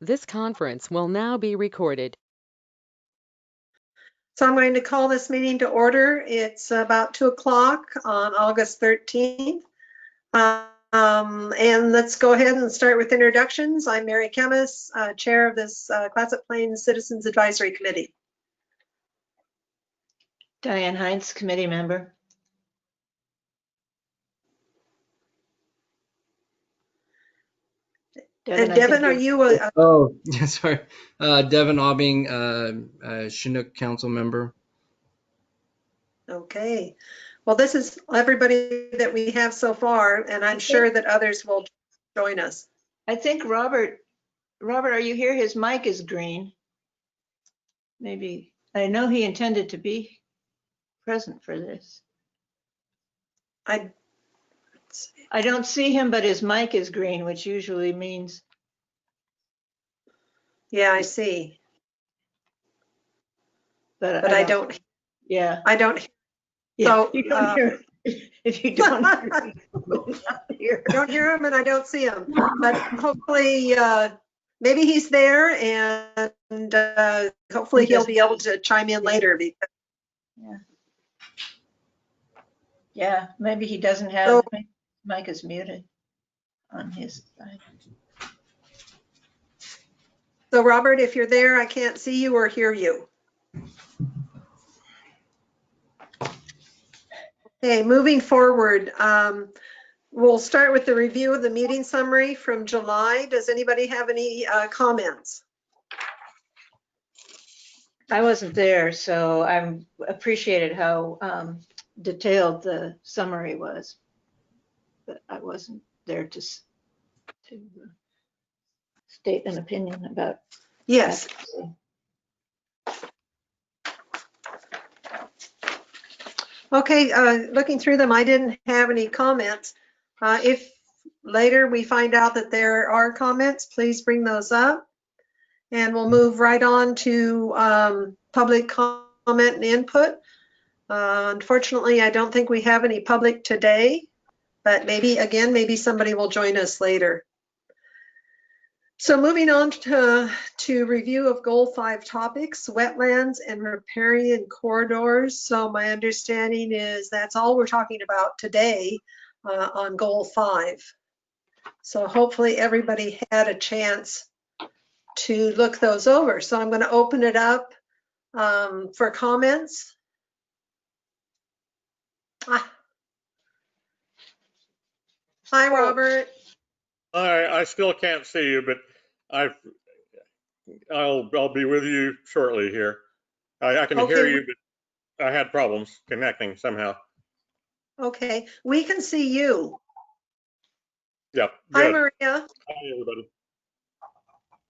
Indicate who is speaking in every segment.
Speaker 1: This conference will now be recorded.
Speaker 2: So I'm going to call this meeting to order. It's about 2 o'clock on August 13th. And let's go ahead and start with introductions. I'm Mary Kemmis, chair of this Clatsop Plain Citizens Advisory Committee.
Speaker 3: Diane Heinz, committee member.
Speaker 2: Devin, are you a...
Speaker 4: Oh, yeah, sorry. Devin Aubing, Chinook council member.
Speaker 2: Okay. Well, this is everybody that we have so far, and I'm sure that others will join us.
Speaker 3: I think Robert, are you here? His mic is green. Maybe, I know he intended to be present for this.
Speaker 2: I
Speaker 3: don't see him, but his mic is green, which usually means.
Speaker 2: Yeah, I see.
Speaker 3: But
Speaker 2: I don't.
Speaker 3: Yeah.
Speaker 2: I don't.
Speaker 3: Yeah,
Speaker 2: So,
Speaker 3: you don't hear, if you don't hear,
Speaker 2: don't hear him and I don't see him, but hopefully maybe he's there, and hopefully he'll be able to chime in later. Because...
Speaker 3: Yeah, maybe he doesn't have, mic is muted on his side.
Speaker 2: So Robert, if you're there, I can't see you or hear you. Okay, moving forward, we'll start with the review of the meeting summary from July. Does anybody have any comments?
Speaker 3: I wasn't there, so I appreciated how detailed the summary was, but I wasn't there to state an opinion about.
Speaker 2: Yes. Okay, looking through them, I didn't have any comments. If later we find out that there are comments, please bring those up. And we'll move right on to public comment and input. Unfortunately, I don't think we have any public today, but maybe somebody will join us later. So moving on to review of Goal 5 topics, wetlands and riparian corridors. So my understanding is that's all we're talking about today on Goal 5. So hopefully everybody had a chance to look those over. So I'm going to open it up for comments. Hi, Robert.
Speaker 5: I still can't see you, but I'll be with you shortly here. I can hear you, but I had problems connecting somehow.
Speaker 2: Okay, we can see you.
Speaker 5: Yep.
Speaker 2: Hi,
Speaker 5: Good.
Speaker 2: Maria.
Speaker 5: Hi, everybody.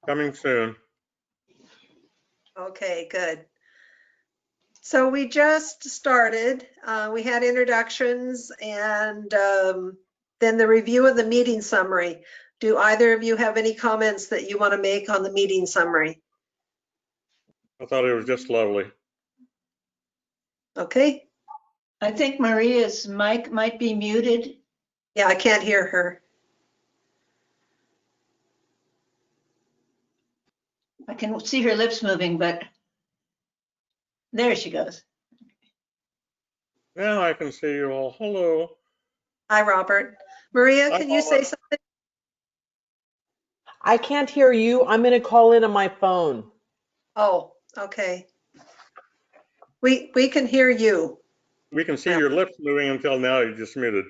Speaker 5: Coming soon.
Speaker 2: Okay, good. So we just started. We had introductions and then the review of the meeting summary. Do either of you have any comments that you want to make on the meeting summary?
Speaker 5: I thought it was just lovely.
Speaker 2: Okay.
Speaker 3: I think Maria's mic might be muted.
Speaker 2: Yeah, I can't hear her.
Speaker 3: I can see her lips moving, but there she goes.
Speaker 5: Now I can see you all. Hello.
Speaker 2: Hi, Robert. Maria, can you say something?
Speaker 6: I can't hear you. I'm going to call in on my phone.
Speaker 2: Oh, okay. We can hear you.
Speaker 5: We can see your lips moving until now. You just muted.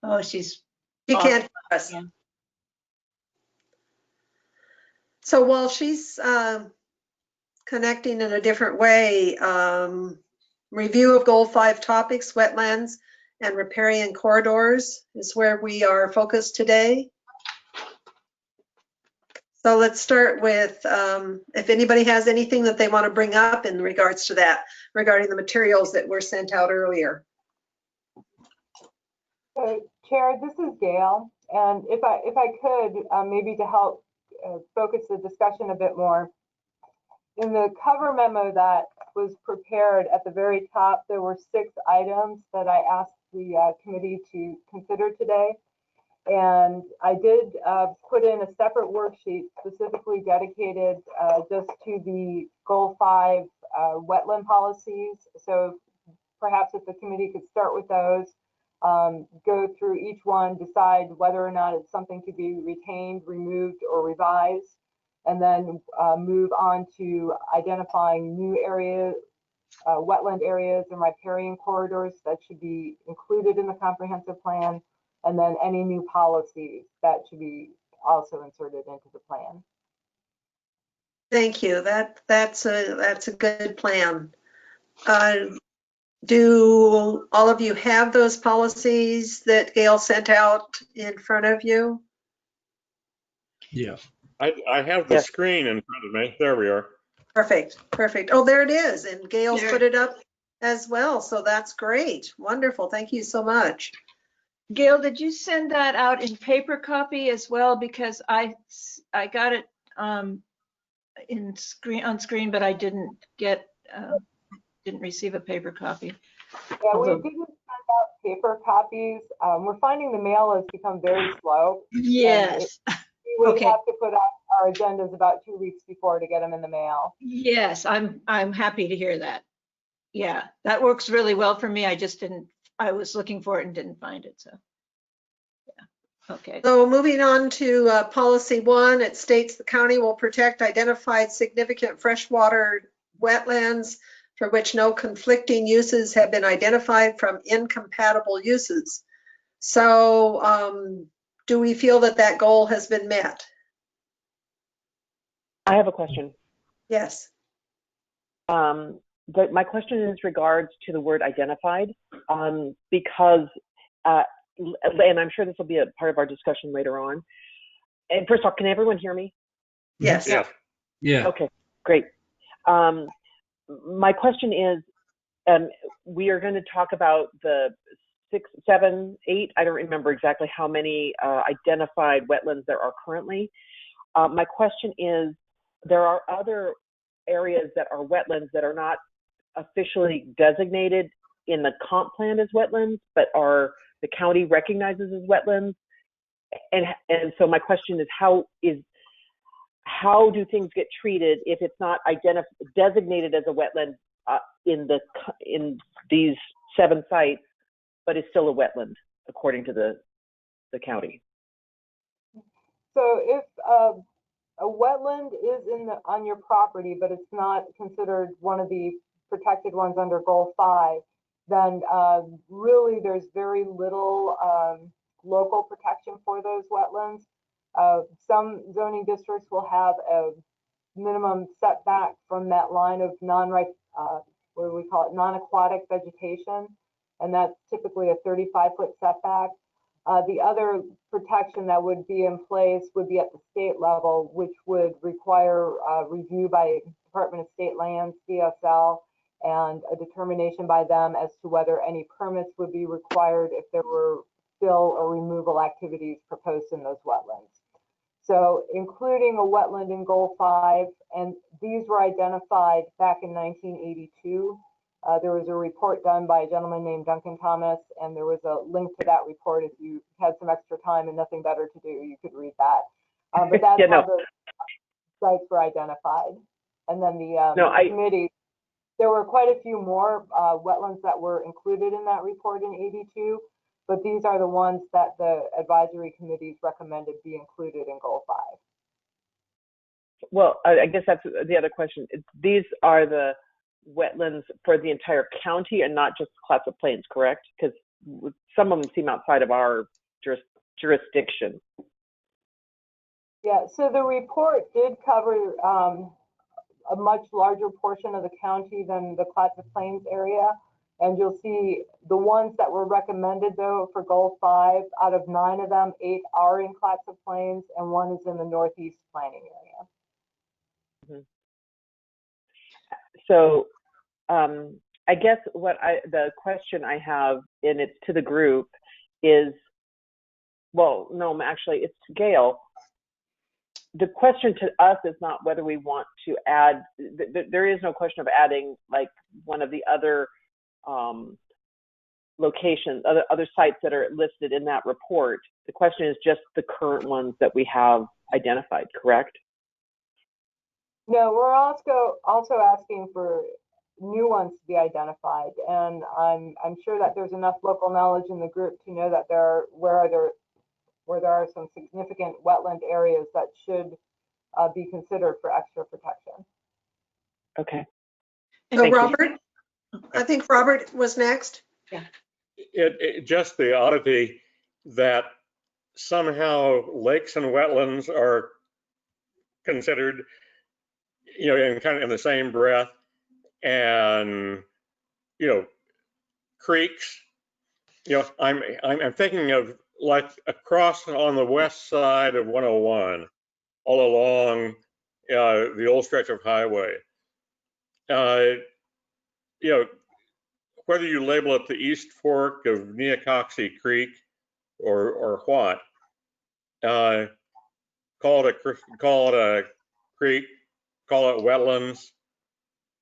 Speaker 3: Oh, she
Speaker 2: can't hear us. Yeah. So while she's connecting in a different way, review of Goal 5 topics, wetlands and riparian corridors is where we are focused today. So let's start with if anybody has anything that they want to bring up in regards to that, regarding the materials that were sent out earlier.
Speaker 7: Chair, this is Gail, and if I could, maybe to help focus the discussion a bit more, in the cover memo that was prepared at the very top, there were 6 items that I asked the committee to consider today. And I did put in a separate worksheet specifically dedicated just to the Goal 5 wetland policies. So perhaps if the committee could start with those, go through each one, decide whether or not it's something to be retained, removed, or revised, and then move on to identifying new areas, wetland areas and riparian corridors that should be included in the comprehensive plan, and then any new policies that should be also inserted into the plan.
Speaker 2: Thank you. That's a good plan. Do all of you have those policies that Gail sent out in front of you?
Speaker 4: Yeah.
Speaker 5: I have the screen in front of me. There we are.
Speaker 2: Perfect, perfect. Oh, there it is. And Gail's
Speaker 3: There.
Speaker 2: put it up as well. So that's great. Wonderful. Thank you so much.
Speaker 3: Gail, did you send that out in paper copy as well? Because I got it on screen, but I didn't receive a paper copy.
Speaker 7: Yeah,
Speaker 3: Although-
Speaker 7: we didn't send out paper copies. We're finding the mail has become very slow.
Speaker 3: Yes.
Speaker 7: We would
Speaker 3: Okay.
Speaker 7: have to put out our agendas about 2 weeks before to get them in the mail.
Speaker 3: Yes, I'm happy to hear that. Yeah, that works really well for me. I was looking for it and didn't find it, so. Yeah, okay.
Speaker 2: So moving on to policy 1, it states the county will protect identified significant freshwater wetlands for which no conflicting uses have been identified from incompatible uses. So do we feel that that goal has been met?
Speaker 6: I have a question.
Speaker 2: Yes.
Speaker 6: My question is regards to the word identified, because, and I'm sure this will be a part of our discussion later on. And first off, can everyone hear me?
Speaker 2: Yes.
Speaker 5: Yeah.
Speaker 4: Yeah.
Speaker 6: Okay, great. My question is, we are going to talk about the 6, 7, 8, I don't remember exactly how many identified wetlands there are currently. My question is, there are other areas that are wetlands that are not officially designated in the comp plan as wetlands, but the county recognizes as wetlands. And so my question is, how do things get treated if it's not designated as a wetland in these 7 sites, but is still a wetland according to the county?
Speaker 7: So if a wetland is on your property, but it's not considered one of the protected ones under Goal 5, then really there's very little local protection for those wetlands. Some zoning districts will have a minimum setback from that line of what do we call it, non-aquatic vegetation, and that's typically a 35-foot setback. The other protection that would be in place would be at the state level, which would require review by Department of State Lands, DSL, and a determination by them as to whether any permits would be required if there were fill or removal activities proposed in those wetlands. So including a wetland in Goal 5, and these were identified back in 1982. There was a report done by a gentleman named Duncan Thomas, and there was a link to that report. If you had some extra time and nothing better to do, you could read that. But that's how the sites were identified. And then the committee, there were quite a few more wetlands that were included in that report in 82, but these are the ones that the advisory committees recommended be included in Goal 5.
Speaker 6: Well, I guess that's the other question. These are the wetlands for the entire county and not just Clatsop Plains, correct? Because some of them seem outside of our jurisdiction.
Speaker 7: Yeah, so the report did cover a much larger portion of the county than the Clatsop Plains area. And you'll see the ones that were recommended, though, for Goal 5, out of 9 of them, 8 are in Clatsop Plains, and 1 is in the Northeast planning area.
Speaker 6: Mm-hmm. So I guess the question I have, and it's to the group, is, well, no, actually, it's to Gail. The question to us is not whether we want to add, there is no question of adding like one of the other locations, other sites that are listed in that report. The question is just the current ones that we have identified, correct?
Speaker 7: No, we're also asking for new ones to be identified, and I'm sure that there's enough local knowledge in the group to know that where there are some significant wetland areas that should be considered for extra protection.
Speaker 6: Okay.
Speaker 2: So
Speaker 6: Thank you.
Speaker 2: Robert, I think Robert was next.
Speaker 5: It just the oddity that somehow lakes and wetlands are considered, in kind of in the same breath, and creeks. I'm thinking of like across on the west side of 101, all along the old stretch of highway. Whether you label it the East Fork of Neocoxie Creek or what, call it a creek, call it wetlands.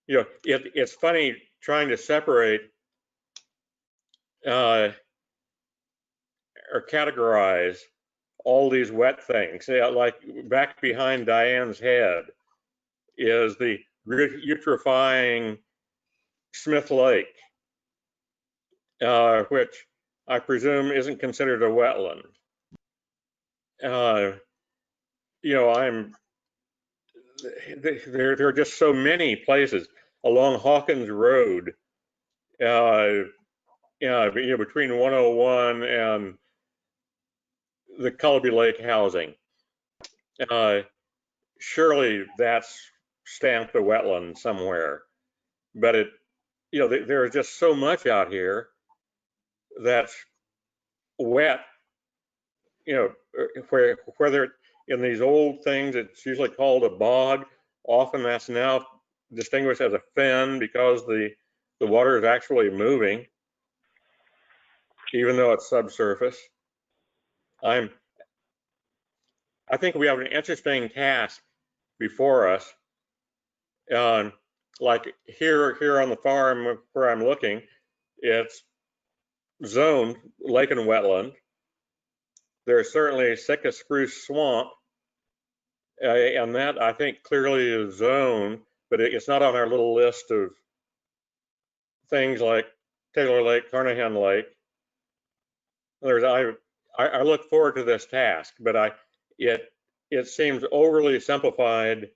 Speaker 5: It's funny trying to separate or categorize all these wet things. Like back behind Diane's head is the eutrophying Smith Lake, which I presume isn't considered a wetland. There are just so many places along Hawkins Road, between 101 and the Cullowby Lake housing. Surely that's stamped a wetland somewhere, but there is just so much out here that's wet. Whether in these old things it's usually called a bog, often that's now distinguished as a fen because the water is actually moving, even though it's subsurface. I think we have an interesting task before us. Like here on the farm where I'm looking, it's zoned lake and wetland. There's certainly Sitka spruce swamp, and that I think clearly is zoned, but it's not on our little list of things like Taylor Lake, Carnahan Lake. I look forward to this task, but it seems overly simplified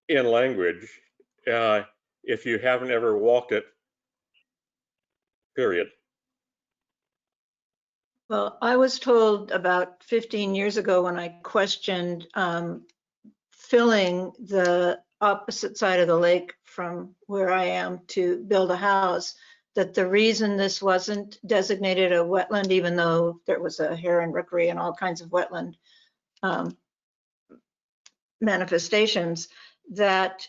Speaker 5: in language if you haven't ever walked it, period.
Speaker 3: Well, I was told about 15 years ago when I questioned filling the opposite side of the lake from where I am to build a house, that the reason this wasn't designated a wetland, even though there was a heron rookery and all kinds of wetland manifestations, that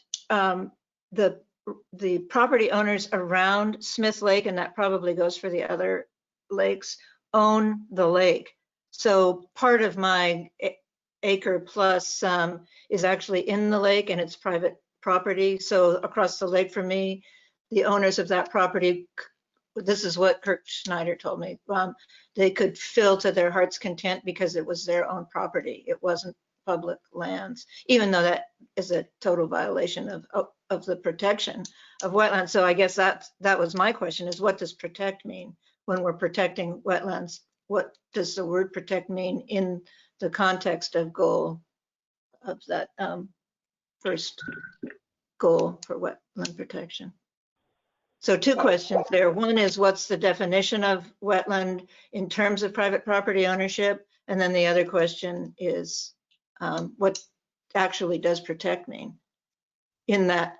Speaker 3: the property owners around Smith Lake, and that probably goes for the other lakes, own the lake. So part of my acre plus is actually in the lake and it's private property. So across the lake from me, the owners of that property, this is what Kirk Schneider told me, they could fill to their heart's content because it was their own property. It wasn't public lands, even though that is a total violation of the protection of wetlands. So I guess that was my question, is what does protect mean when we're protecting wetlands? What does the word protect mean in the context of goal of that first goal for wetland protection? So two questions there. One is, what's the definition of wetland in terms of private property ownership? And then the other question is, what actually does protect mean in that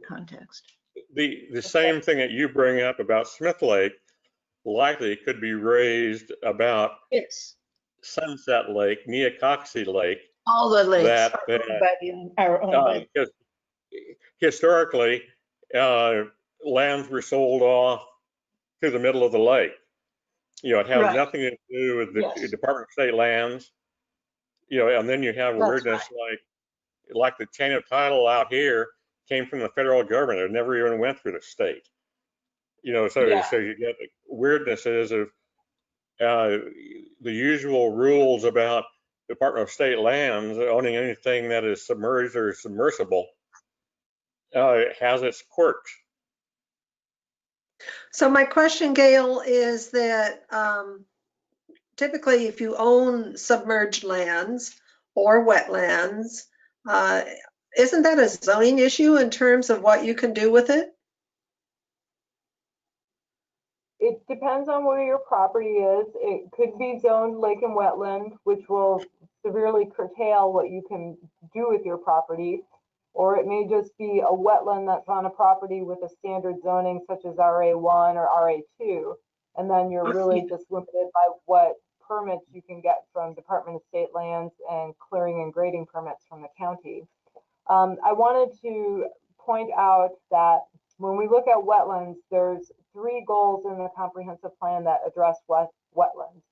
Speaker 3: context?
Speaker 5: The same thing that you bring up about Smith Lake likely could be raised about Sunset Lake, Neocoxie Lake.
Speaker 3: All the lakes are owned by
Speaker 5: historically, lands were sold off to the middle of the lake. It has nothing to do with the Department of State lands. And then you have weirdness like the chain of title out here came from the federal government. It never even went through the state. So
Speaker 7: Yeah.
Speaker 5: so you get weirdnesses of the usual rules about Department of State lands owning anything that is submerged or submersible has its quirks.
Speaker 2: So my question, Gail, is that typically if you own submerged lands or wetlands, isn't that a zoning issue in terms of what you can do with it?
Speaker 7: It depends on where your property is. It could be zoned lake and wetland, which will severely curtail what you can do with your property. Or it may just be a wetland that's on a property with a standard zoning such as RA1 or RA2. And then you're really just limited by what permits you can get from Department of State Lands and clearing and grading permits from the county. I wanted to point out that when we look at wetlands, there's 3 goals in the comprehensive plan that address wetlands.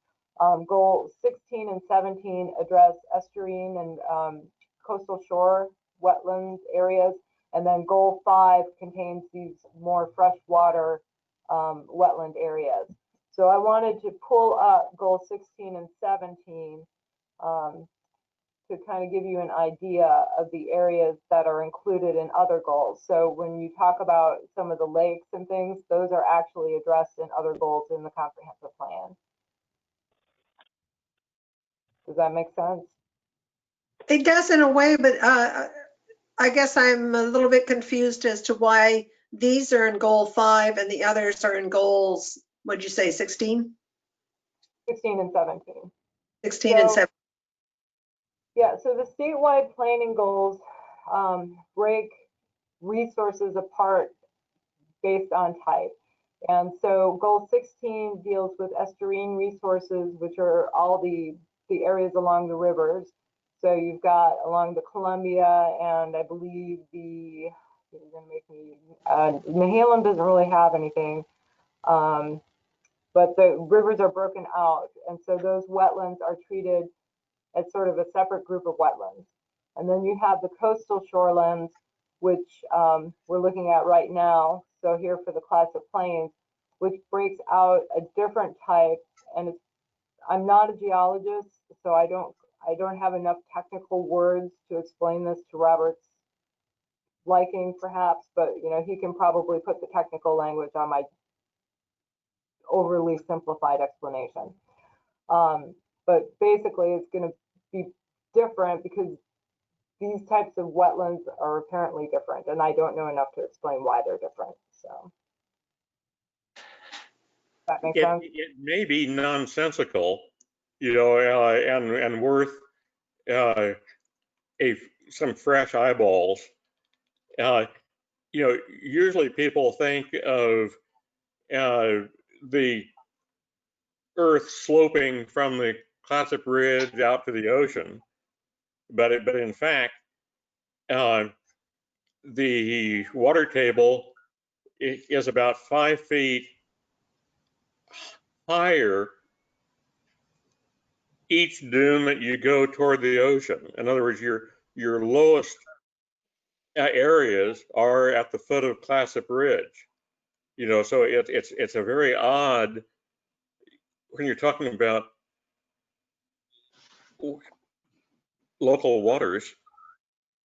Speaker 7: Goal 16 and 17 address estuarine and coastal shore wetlands areas, and then goal 5 contains these more freshwater wetland areas. So I wanted to pull up goal 16 and 17 to kind of give you an idea of the areas that are included in other goals. So when you talk about some of the lakes and things, those are actually addressed in other goals in the comprehensive plan. Does that make sense?
Speaker 2: It does in a way, but I guess I'm a little bit confused as to why these are in goal 5 and the others are in goals, what'd you say, 16?
Speaker 7: 16 and 17.
Speaker 2: 16 and 17.
Speaker 7: Yeah, so the statewide planning goals break resources apart based on type. And so goal 16 deals with estuarine resources, which are all the areas along the rivers. So you've got along the Columbia, and I believe you're gonna make me, Nehalem doesn't really have anything, but the rivers are broken out. And so those wetlands are treated as sort of a separate group of wetlands. And then you have the coastal shorelands, which we're looking at right now. So here for the Clatsop Plains, which breaks out a different type. And I'm not a geologist, so I don't have enough technical words to explain this to Robert's liking, perhaps. But he can probably put the technical language on my overly simplified explanation. But basically, it's going to be different because these types of wetlands are apparently different, and I don't know enough to explain why they're different. So that makes sense.
Speaker 5: It may be nonsensical, and worth some fresh eyeballs. Usually people think of the Earth sloping from the Clatsop Ridge out to the ocean, but in fact, the water table is about 5 feet higher each dune that you go toward the ocean. In other words, your lowest areas are at the foot of Clatsop Ridge. So it's a very odd when you're talking about local waters.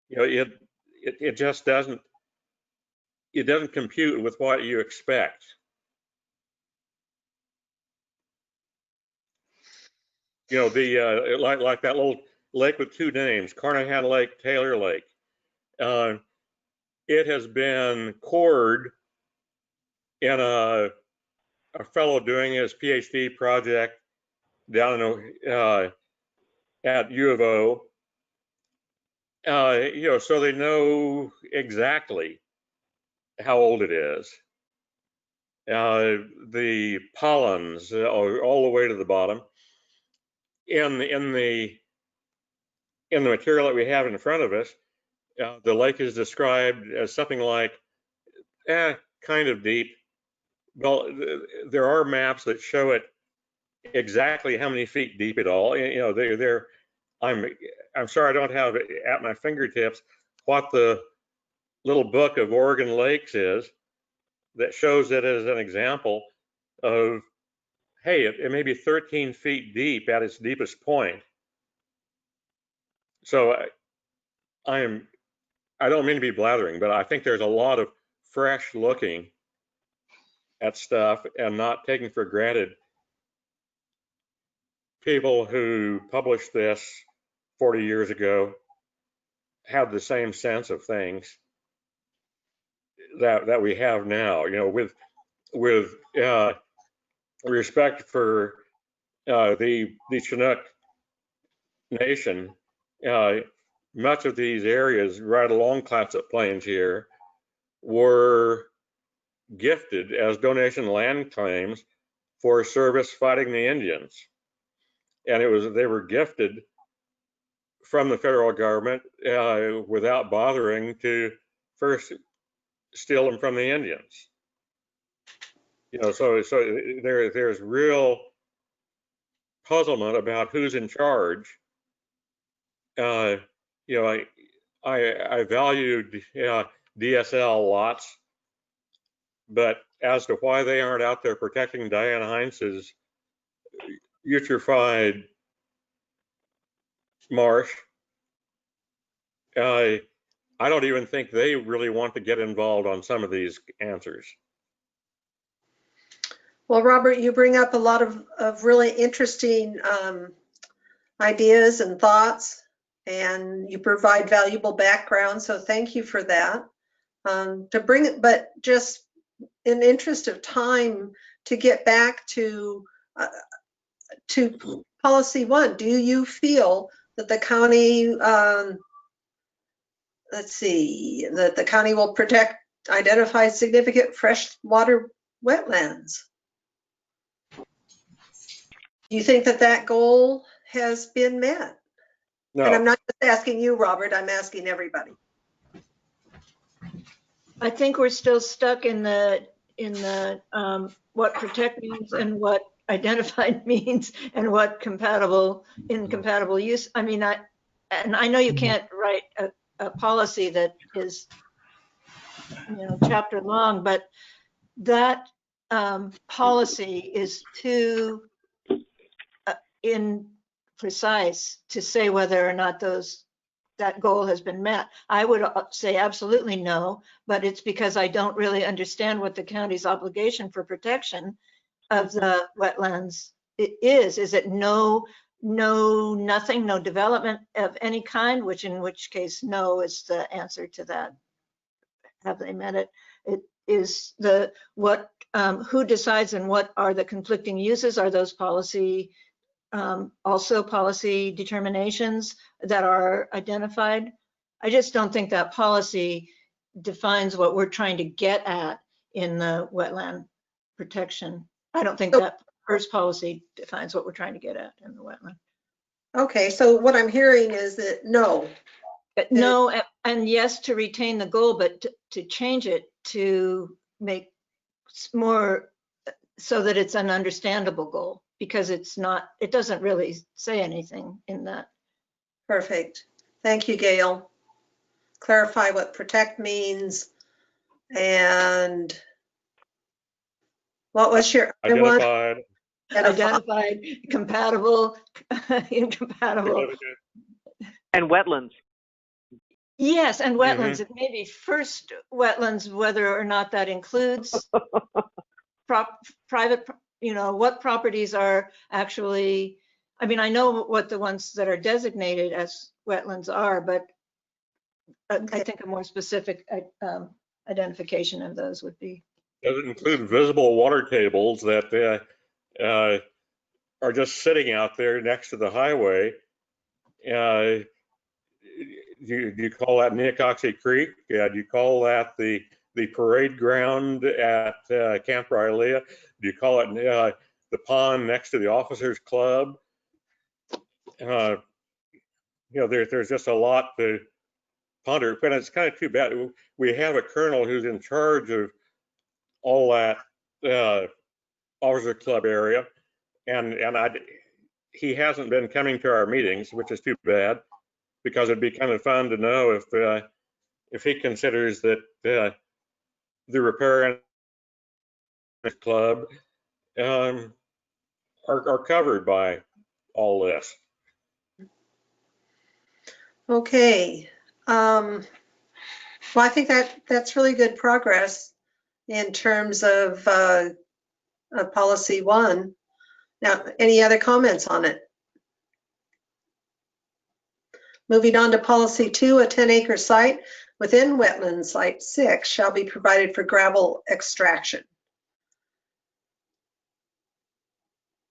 Speaker 5: It just doesn't compute with what you expect. Like that little lake with 2 names, Carnahan Lake, Taylor Lake. It has been cored in a fellow doing his PhD project down at U of O. So they know exactly how old it is. The pollens are all the way to the bottom. In the material that we have in front of us, the lake is described as something like kind of deep. Well, there are maps that show it exactly how many feet deep it all. I'm sorry I don't have it at my fingertips what the little book of Oregon lakes is, that shows it as an example of, hey, it may be 13 feet deep at its deepest point. So I don't mean to be blathering, but I think there's a lot of fresh looking at stuff and not taking for granted people who published this 40 years ago had the same sense of things that we have now. You know, with respect for the Chinook Nation, much of these areas right along Clatsop Plains here were gifted as donation land claims for service fighting the Indians. And they were gifted from the federal government without bothering to first steal them from the Indians. You know, so there's real puzzlement about who's in charge. You know, I valued DSL lots, but as to why they aren't out there protecting Diane Heinz's eutrophied marsh, I don't even think they really want to get involved on some of these answers.
Speaker 2: Well, Robert, you bring up a lot of really interesting ideas and thoughts, and you provide valuable background. So thank you for that. But just in interest of time, to get back to policy one, do you feel that the county, that the county will protect identified significant freshwater wetlands? Do you think that goal has been met?
Speaker 5: No.
Speaker 2: And I'm not just asking you, Robert, I'm asking everybody.
Speaker 3: I think we're still stuck in the what protect means and what identified means and what incompatible use. I mean, I know you can't write a policy that is, you know, chapter long, but that policy is too imprecise to say whether or not that goal has been met. I would say absolutely no, but it's because I don't really understand what the county's obligation for protection of the wetlands is. Is it nothing, no development of any kind, in which case no is the answer to that. Have they met it? It is who decides and what are the conflicting uses? Are those also policy determinations that are identified? I just don't think that policy defines what we're trying to get at in the wetland protection. I don't think that first policy defines what we're trying to get at in the wetland.
Speaker 2: Okay, so what I'm hearing is that no.
Speaker 3: No, and yes to retain the goal, but to change it to make more so that it's an understandable goal, because it doesn't really say anything in that.
Speaker 2: Perfect. Thank you, Gail. Clarify what protect means, and what was your other
Speaker 5: Identified.
Speaker 2: one?
Speaker 3: Identified, compatible, incompatible.
Speaker 6: And wetlands.
Speaker 3: Yes, and wetlands. It may be first wetlands, whether or not that includes private, you know, what properties are actually, I mean, I know what the ones that are designated as wetlands are, but I think a more specific identification of those would be.
Speaker 5: Does it include visible water tables that are just sitting out there next to the highway? Do you call that Neocoxy Creek? Do you call that the parade ground at Camp Rylea? Do you call it the pond next to the officers club? You know, there's just a lot to ponder, but it's kind of too bad. We have a colonel who's in charge of all that officer club area, and he hasn't been coming to our meetings, which is too bad, because it'd be kind of fun to know if he considers that the riparian Club are covered by all this.
Speaker 2: Okay. Well, I think that's really good progress in terms of policy 1. Now, any other comments on it? Moving on to policy 2, a 10-acre site within wetland site 6 shall be provided for gravel extraction.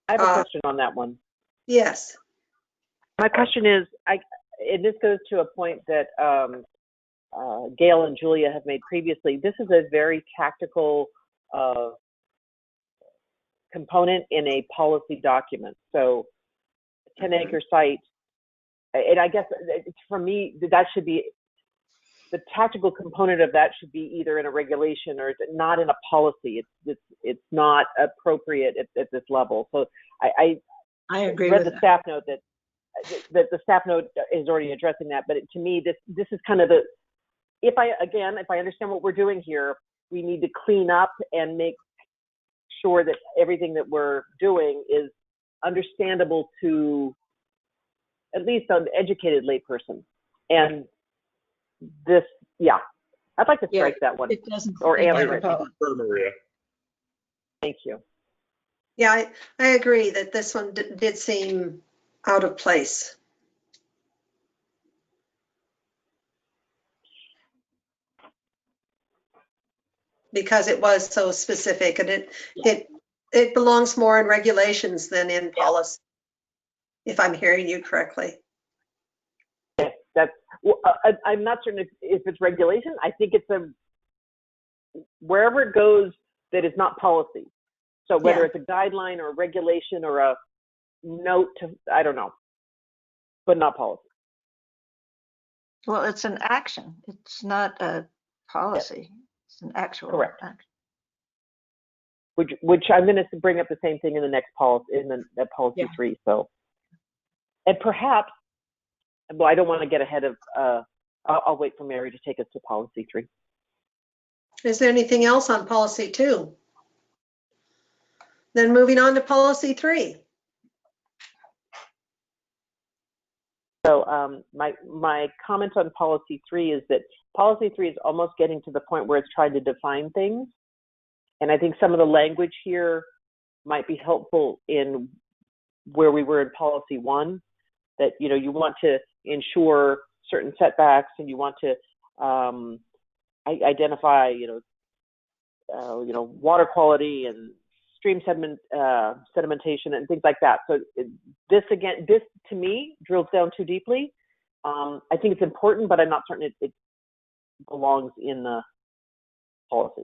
Speaker 6: I have a question on that one.
Speaker 2: Yes.
Speaker 6: My question is, and this goes to a point that Gail and Julia have made previously. This is a very tactical component in a policy document. So 10-acre site, and I guess for me, that should be, the tactical component of that should be either in a regulation or not in a policy. It's not appropriate at this level. So I
Speaker 3: agree
Speaker 6: read
Speaker 3: with
Speaker 6: the
Speaker 3: that.
Speaker 6: staff note that the staff note is already addressing that, but to me, this is kind of the, if I understand what we're doing here, we need to clean up and make sure that everything that we're doing is understandable to at least an educated layperson. And this, yeah, I'd like to strike that one.
Speaker 3: It doesn't.
Speaker 6: Or answer it.
Speaker 5: Maria.
Speaker 6: Thank you.
Speaker 2: Yeah, I agree that this one did seem out of place. Because it was so specific, and it belongs more in regulations than in policy, if I'm hearing you correctly.
Speaker 6: Yes, that's, well, I'm not certain if it's regulation. I think it's wherever it goes that is not policy. So whether it's a guideline or a regulation or a note to, I don't know, but not policy.
Speaker 3: Well, it's an action. It's not a policy. It's an actual
Speaker 6: Correct.
Speaker 3: action.
Speaker 6: Which I'm going to bring up the same thing in the next policy, in the policy 3. So, and perhaps, well, I don't want to get ahead of, I'll wait for Mary to take us to policy 3.
Speaker 2: Is there anything else on policy 2? Then moving on to policy 3.
Speaker 6: So my comment on policy 3 is that policy 3 is almost getting to the point where it's trying to define things. And I think some of the language here might be helpful in where we were in policy 1, that, you know, you want to ensure certain setbacks and you want to identify, water quality and stream sedimentation and things like that. So this to me drills down too deeply. I think it's important, but I'm not certain it belongs in the policy.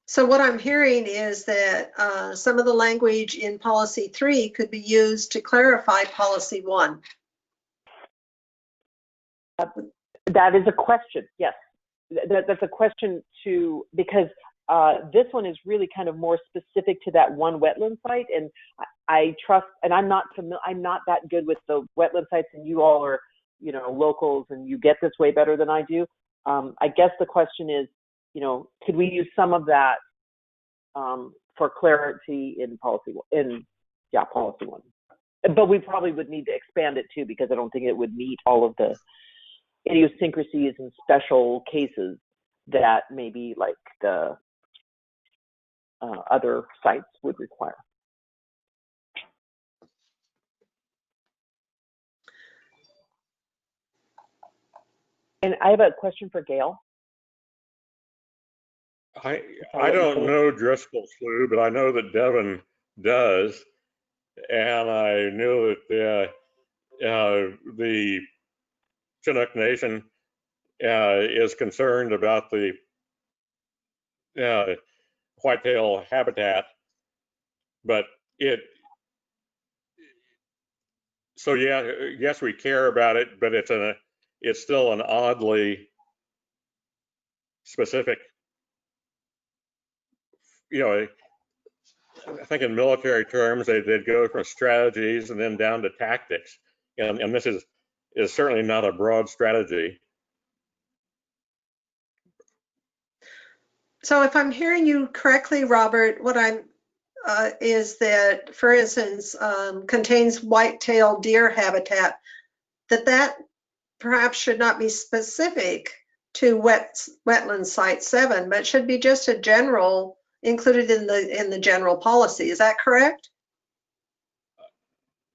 Speaker 2: So what I'm hearing is that some of the language in policy 3 could be used to clarify policy 1.
Speaker 6: That is a question, yes. That's a question because this one is really kind of more specific to that one wetland site, and I trust, and I'm not that good with the wetland sites, and you all are, locals, and you get this way better than I do. I guess the question is, could we use some of that for clarity in policy 1? But we probably would need to expand it too, because I don't think it would meet all of the idiosyncrasies and special cases that maybe like the other sites would require. And I have a question for Gail.
Speaker 5: I don't know Driscoll Slough, but I know that Devin does, and I know that the Chinook Nation is concerned about the whitetail habitat, but so yes, we care about it, but it's still an oddly specific. I think in military terms, they'd go from strategies and then down to tactics. And this is certainly not a broad strategy.
Speaker 2: So if I'm hearing you correctly, Robert, what I'm is that, for instance, contains white-tailed deer habitat, that perhaps should not be specific to wetland site 7, but should be just a general included in the general policy. Is that correct?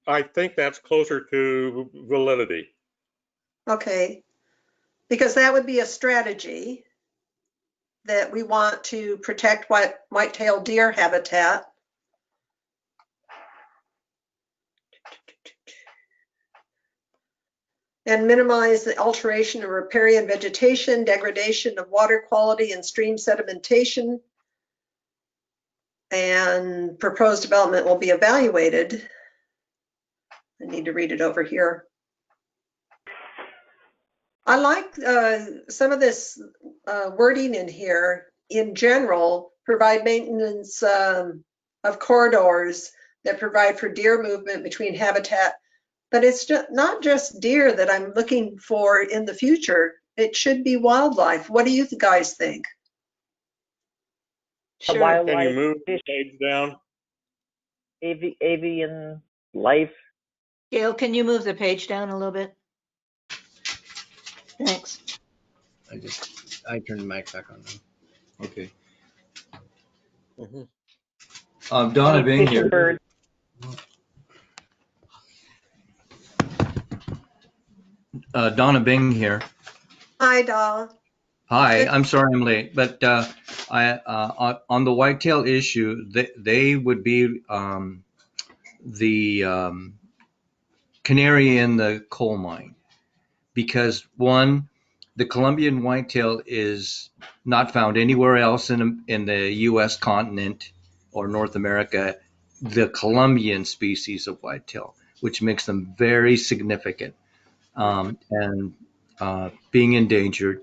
Speaker 5: I think that's closer to validity.
Speaker 2: Okay, because that would be a strategy that we want to protect white-tailed deer habitat. And minimize the alteration of riparian vegetation, degradation of water quality and stream sedimentation. And proposed development will be evaluated. I need to read it over here. I like some of this wording in here. In general, provide maintenance of corridors that provide for deer movement between habitat. But it's not just deer that I'm looking for in the future. It should be wildlife. What do you guys think?
Speaker 3: Sure.
Speaker 6: Wildlife,
Speaker 5: Can you move the
Speaker 6: fish,
Speaker 5: page down?
Speaker 6: avian life.
Speaker 3: Gail, can you move the page down a little bit? Thanks.
Speaker 4: I turned the mic back on. Okay.
Speaker 5: Mhm.
Speaker 4: Donna
Speaker 6: Any
Speaker 4: Bing
Speaker 6: fish and
Speaker 4: here.
Speaker 6: birds.
Speaker 4: Donna Bing here.
Speaker 2: Hi, Dahl.
Speaker 4: Hi,
Speaker 2: Good.
Speaker 4: I'm sorry I'm late, but on the whitetail issue, they would be the canary in the coal mine, because one, the Columbian whitetail is not found anywhere else in the U.S. continent or North America, the Columbian species of whitetail, which makes them very significant and being endangered.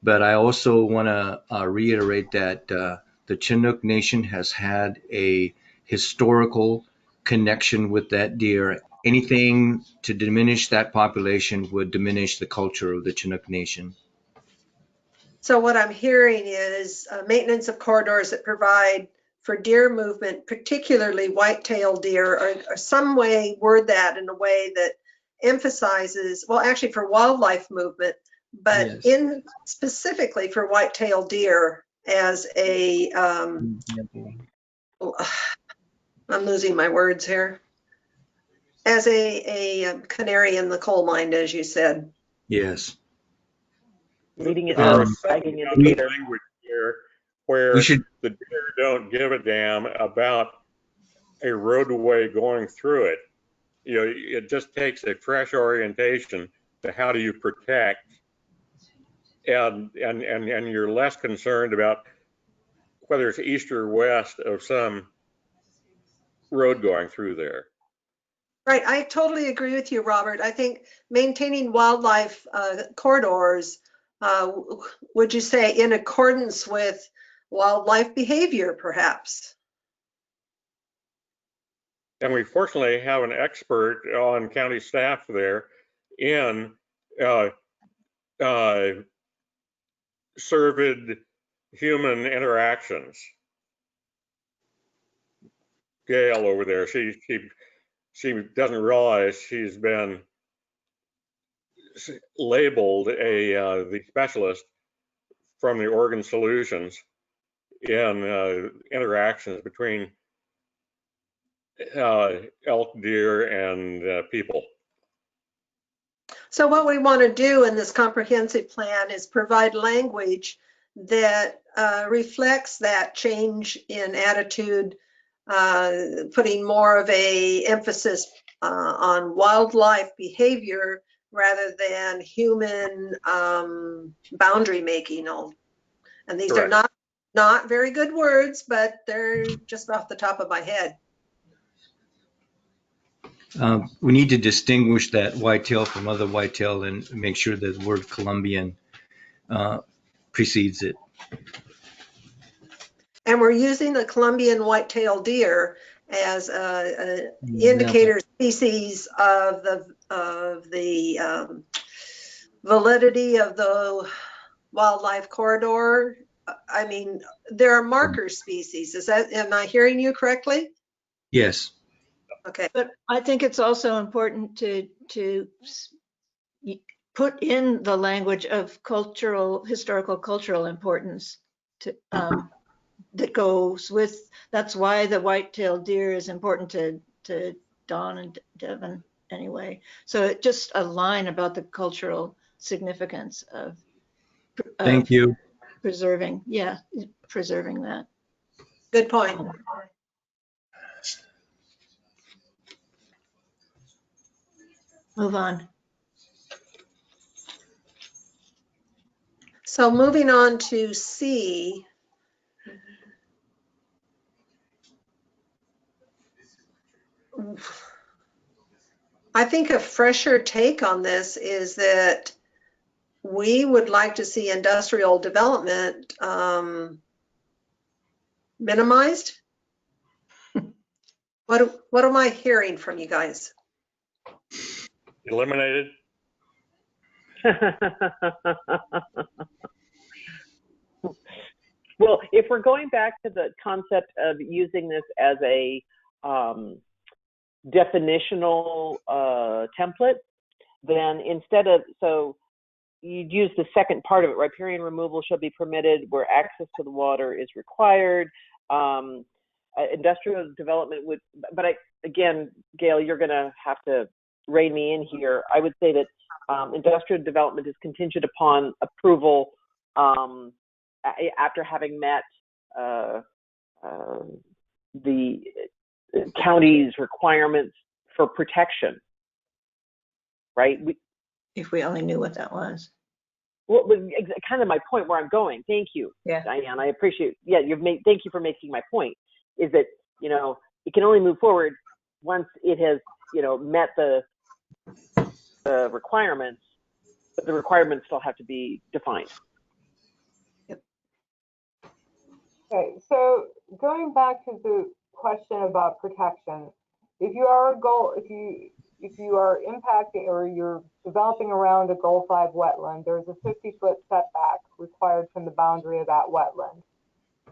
Speaker 4: But I also want to reiterate that the Chinook Nation has had a historical connection with that deer. Anything to diminish that population would diminish the culture of the Chinook Nation.
Speaker 2: So what I'm hearing is maintenance of corridors that provide for deer movement, particularly white-tailed deer, or some way word that in a way that emphasizes, well, actually for wildlife movement, but
Speaker 4: Yes.
Speaker 2: in specifically for white-tailed deer as a, I'm losing my words here, as a canary in the coal mine, as you said.
Speaker 4: Yes.
Speaker 6: Leading
Speaker 5: There are
Speaker 6: indicator, lagging
Speaker 5: some
Speaker 6: indicator.
Speaker 5: language here where
Speaker 4: We should.
Speaker 5: the deer don't give a damn about a roadway going through it. You know, it just takes a fresh orientation to how do you protect, and you're less concerned about whether it's east or west of some road going through there.
Speaker 2: Right, I totally agree with you, Robert. I think maintaining wildlife corridors, would you say in accordance with wildlife behavior, perhaps?
Speaker 5: And we fortunately have an expert on county staff there in surveyed human interactions. Gail over there, she doesn't realize she's been labeled the specialist from the Oregon Solutions in interactions between elk, deer, and people.
Speaker 2: So what we want to do in this comprehensive plan is provide language that reflects that change in attitude, putting more of a emphasis on wildlife behavior rather than human boundary making. And these
Speaker 5: Correct.
Speaker 2: are not very good words, but they're just off the top of my head.
Speaker 4: We need to distinguish that whitetail from other whitetail and make sure that the word Columbian precedes it.
Speaker 2: And we're using the Columbian white-tailed deer as an indicator species of the validity of the wildlife corridor I mean, there are marker species. Am I hearing you correctly?
Speaker 4: Yes.
Speaker 2: Okay.
Speaker 3: But I think it's also important to put in the language of historical cultural importance to, that goes with, that's why the white-tailed deer is important to Dawn and Devin anyway. So just a line about the cultural significance of
Speaker 4: Thank you.
Speaker 3: preserving that.
Speaker 2: Good point.
Speaker 3: Move on.
Speaker 2: So moving on to C. I think a fresher take on this is that we would like to see industrial development minimized. What am I hearing from you guys?
Speaker 5: Eliminated.
Speaker 6: Well, if we're going back to the concept of using this as a definitional template, then instead of, so you'd use the second part of it, riparian removal shall be permitted where access to the water is required. Industrial development would, but again, Gail, you're gonna have to rein me in here. I would say that industrial development is contingent upon approval after having met the county's requirements for protection, right?
Speaker 3: If we only knew what that was.
Speaker 6: Well, kind of my point where I'm going. Thank you,
Speaker 3: Yeah.
Speaker 6: Diane. I appreciate. Yeah, thank you for making my point. Is that it can only move forward once it has met the requirements, but the requirements still have to be defined.
Speaker 7: Okay, so going back to the question about protection, if you are impacting or you're developing around a Goal 5 wetland, there's a 50-foot setback required from the boundary of that wetland.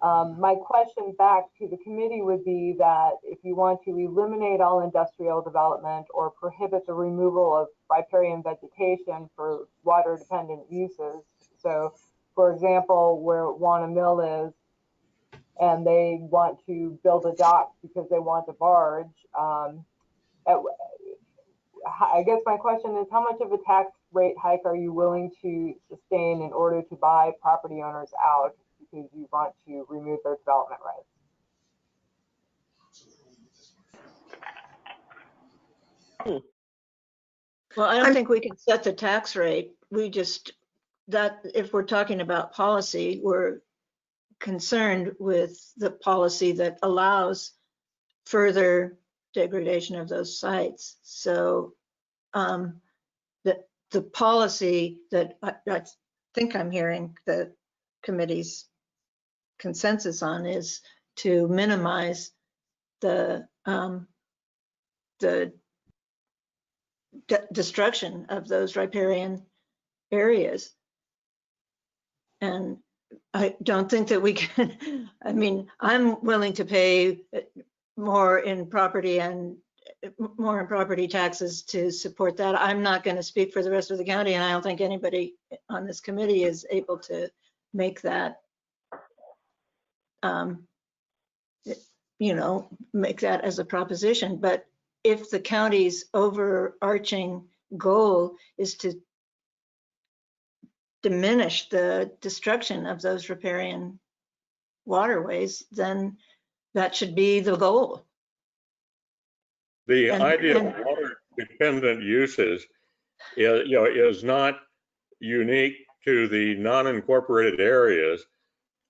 Speaker 7: My question back to the committee would be that if you want to eliminate all industrial development or prohibit the removal of riparian vegetation for water-dependent uses, so for example, where Wanna Mill is, and they want to build a dock because they want a barge, I guess my question is, how much of a tax rate hike are you willing to sustain in order to buy property owners out because you want to remove their development rights?
Speaker 3: Well, I don't think we can set the tax rate. We just, that if we're talking about policy, we're concerned with the policy that allows further degradation of those sites. So the policy that I think I'm hearing the committee's consensus on is to minimize the destruction of those riparian areas. And I don't think that we can, I mean, I'm willing to pay more in property taxes to support that. I'm not going to speak for the rest of the county, and I don't think anybody on this committee is able to make that, make that as a proposition. But if the county's overarching goal is to diminish the destruction of those riparian waterways, then that should be the goal.
Speaker 5: The idea of water-dependent uses is not unique to the non-incorporated areas.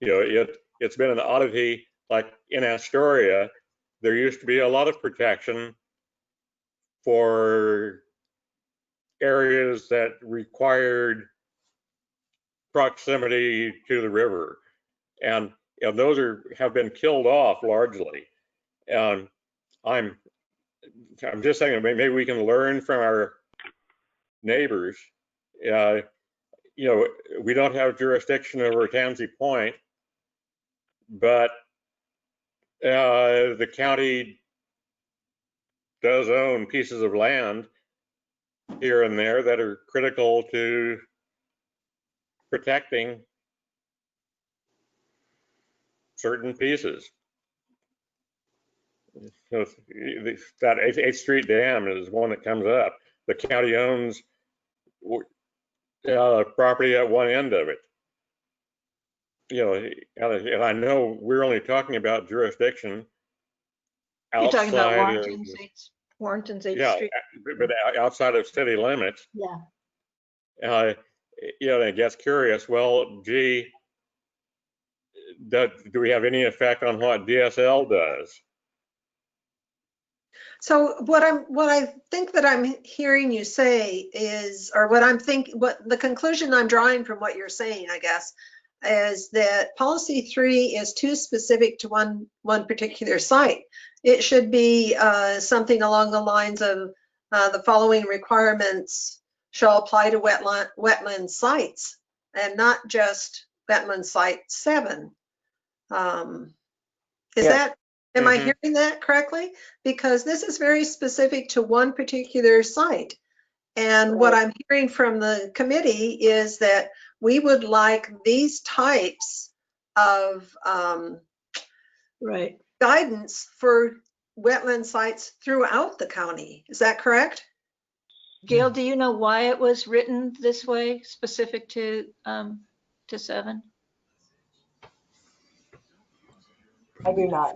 Speaker 5: It's been an oddity. Like in Astoria, there used to be a lot of protection for areas that required proximity to the river, and those have been killed off largely. And I'm just saying, maybe we can learn from our neighbors. We don't have jurisdiction over Tansy Point, but the county does own pieces of land here and there that are critical to protecting certain pieces. So that 8th Street Dam is one that comes up. The county owns property at one end of it. You know, and I know we're only talking about jurisdiction
Speaker 3: You're talking about
Speaker 5: outside of,
Speaker 3: Warrenton's 8th
Speaker 5: yeah,
Speaker 3: Street.
Speaker 5: but outside of city limits.
Speaker 3: Yeah.
Speaker 5: You know, it gets curious. Well, gee, do we have any effect on what DSL does?
Speaker 2: So what I think that I'm hearing you say is, or what the conclusion I'm drawing from what you're saying, I guess, is that policy 3 is too specific to one particular site. It should be something along the lines of the following requirements shall apply to wetland sites, and not just wetland site 7. Am I hearing that correctly? Because this is very specific to one particular site. And what I'm hearing from the committee is that we would like these types of guidance for wetland sites throughout the county. Is that correct?
Speaker 3: Gail, do you know why it was written this way, specific to 7?
Speaker 7: I do not.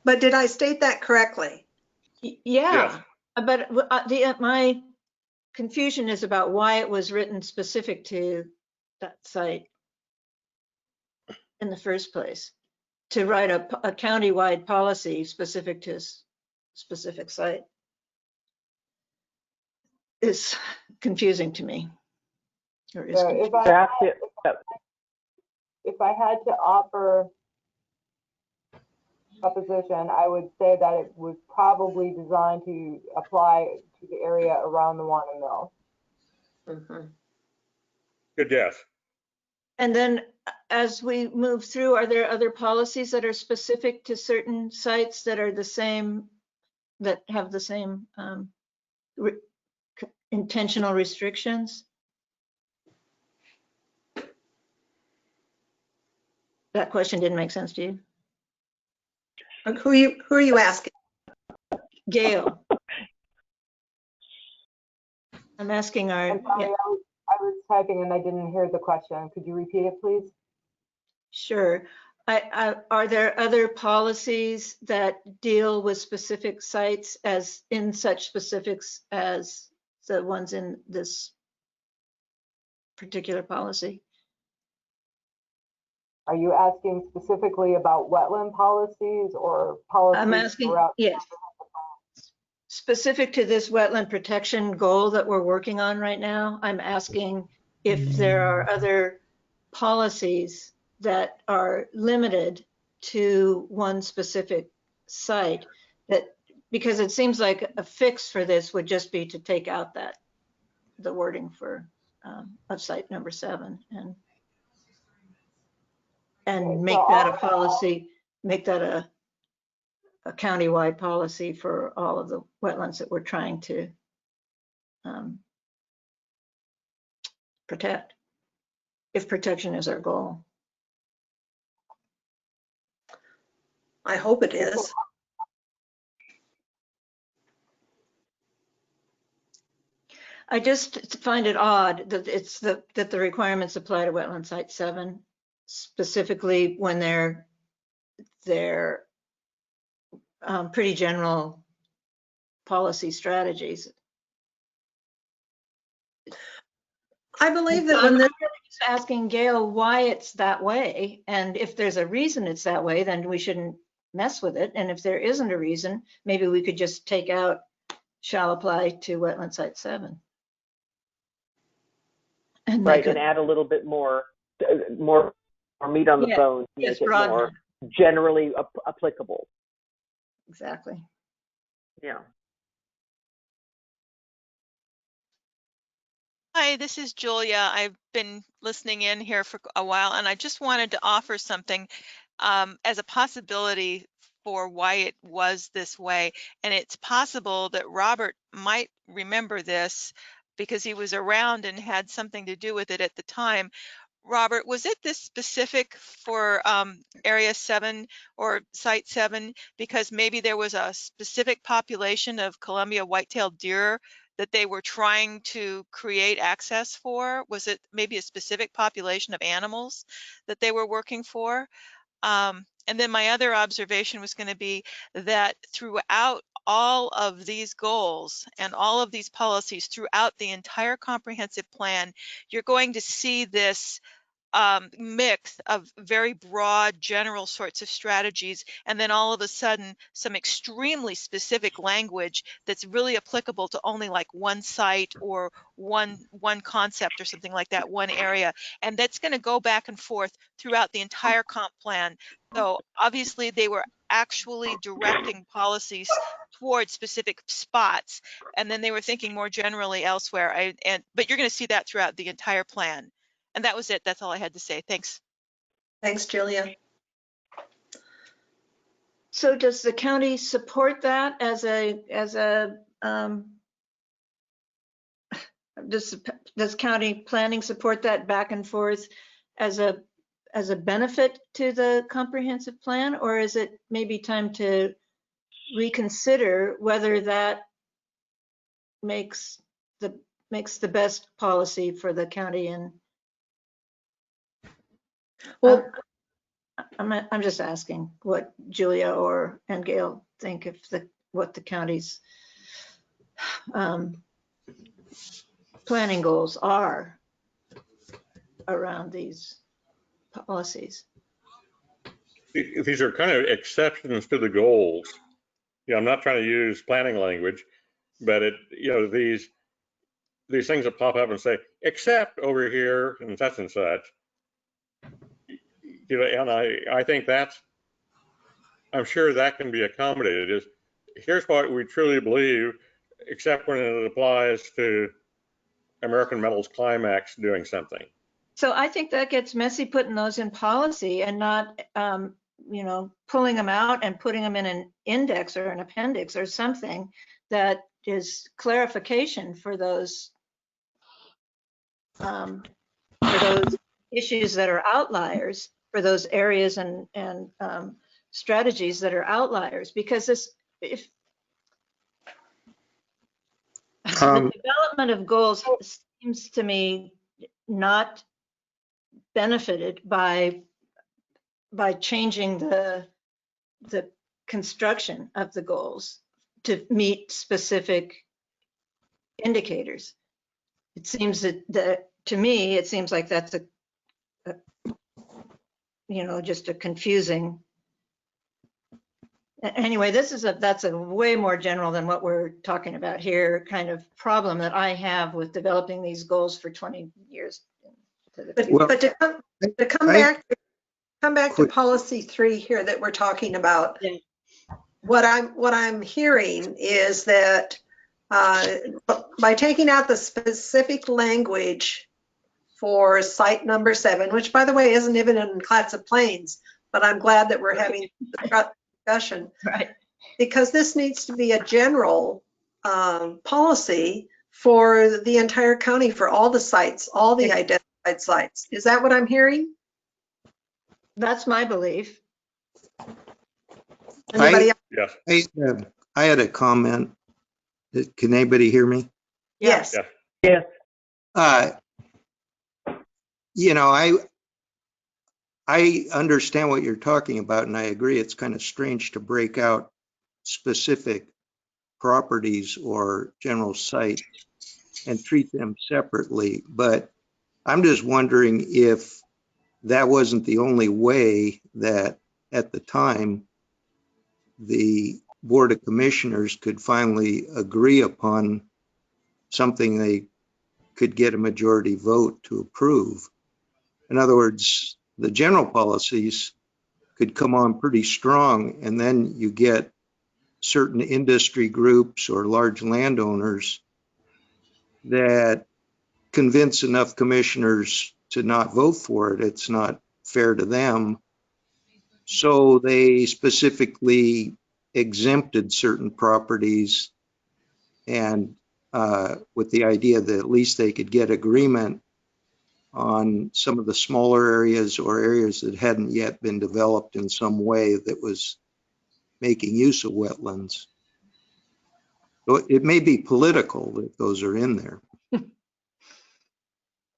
Speaker 2: But did I state that correctly?
Speaker 3: Yeah,
Speaker 5: Yes.
Speaker 3: but my confusion is about why it was written specific to that site in the first place. To write a county-wide policy specific to specific site is confusing to me. Or is
Speaker 7: So
Speaker 3: confusing.
Speaker 7: if I had to offer a position, I would say that it was probably designed to apply to the area around the Warren Mill.
Speaker 5: Good guess.
Speaker 3: And then as we move through, are there other policies that are specific to certain sites that are the same, that have the same intentional restrictions? That question didn't make sense to you?
Speaker 2: Who are you asking?
Speaker 3: Gail. I'm asking our.
Speaker 7: I'm sorry, I was typing and I didn't hear the question. Could you repeat it, please?
Speaker 3: Sure. Are there other policies that deal with specific sites as in such specifics as the ones in this particular policy?
Speaker 7: Are you asking specifically about wetland policies or policies?
Speaker 3: I'm asking,
Speaker 7: throughout?
Speaker 3: yes. Specific to this wetland protection goal that we're working on right now, I'm asking if there are other policies that are limited to one specific site, that because it seems like a fix for this would just be to take out the wording for of site number 7 and make that a policy, make that a countywide policy for all of the wetlands that we're trying to protect, if protection is our goal.
Speaker 2: I hope it is.
Speaker 3: I just find it odd that that the requirements apply to wetland site 7, specifically when they're pretty general policy strategies.
Speaker 2: I believe that
Speaker 3: I'm
Speaker 2: when
Speaker 3: really just asking Gail why it's that way, and if there's a reason it's that way, then we shouldn't mess with it. And if there isn't a reason, maybe we could just take out shall apply to wetland site 7. And
Speaker 6: right, and add a little bit more meat on the bone to make it more generally applicable.
Speaker 3: Exactly.
Speaker 6: Yeah.
Speaker 8: Hi, this is Julia. I've been listening in here for a while, and I just wanted to offer something as a possibility for why it was this way. And it's possible that Robert might remember this because he was around and had something to do with it at the time. Robert, was it this specific for Area 7 or Site 7 because maybe there was a specific population of Columbia white-tailed deer that they were trying to create access for? Was it maybe a specific population of animals that they were working for? And then my other observation was going to be that throughout all of these goals and all of these policies throughout the entire comprehensive plan, you're going to see this mix of very broad general sorts of strategies, and then all of a sudden some extremely specific language that's really applicable to only like one site or one concept or something like that, one area, and that's going to go back and forth throughout the entire comp plan. So obviously they were actually directing policies towards specific spots, and then they were thinking more generally elsewhere. But you're going to see that throughout the entire plan. And that was it. That's all I had to say. Thanks.
Speaker 2: Thanks, Julia.
Speaker 3: So does the county support that does county planning support that back and forth as a benefit to the comprehensive plan, or is it maybe time to reconsider whether that makes the best policy for the county? And
Speaker 2: Well,
Speaker 3: I'm just asking what Julia and Gail think if what the county's planning goals are around these policies.
Speaker 5: These are kind of exceptions to the goals. I'm not trying to use planning language, but these things that pop up and say, except over here and such and such. And I think I'm sure that can be accommodated. Here's what we truly believe, except when it applies to American Metals Climax doing something.
Speaker 3: So I think that gets messy putting those in policy and not, pulling them out and putting them in an index or an appendix or something that is clarification for those issues that are outliers, for those areas and strategies that are outliers. Because the development of goals seems to me not benefited by changing the construction of the goals to meet specific indicators. It seems that to me, it seems like that's just a confusing. Anyway, that's a way more general than what we're talking about here, kind of problem that I have with developing these goals for 20 years.
Speaker 2: But to come back to policy 3 here that we're talking about.
Speaker 3: Yeah.
Speaker 2: What I'm hearing is that by taking out the specific language for site number 7, which by the way isn't even in Clatsop Plains, but I'm glad that we're having the discussion,
Speaker 3: right?
Speaker 2: Because this needs to be a general policy for the entire county, for all the sites, all the identified sites. Is that what I'm hearing?
Speaker 3: That's my belief.
Speaker 2: Anybody else?
Speaker 5: Yes.
Speaker 9: I had a comment. Can anybody hear me?
Speaker 2: Yes.
Speaker 6: Yes.
Speaker 9: I understand what you're talking about, and I agree it's kind of strange to break out specific properties or general sites and treat them separately. But I'm just wondering if that wasn't the only way that at the time the Board of Commissioners could finally agree upon something they could get a majority vote to approve. In other words, the general policies could come on pretty strong, and then you get certain industry groups or large landowners that convince enough commissioners to not vote for it, it's not fair to them. So they specifically exempted certain properties, and with the idea that at least they could get agreement on some of the smaller areas or areas that hadn't yet been developed in some way that was making use of wetlands. So it may be political that those are in there.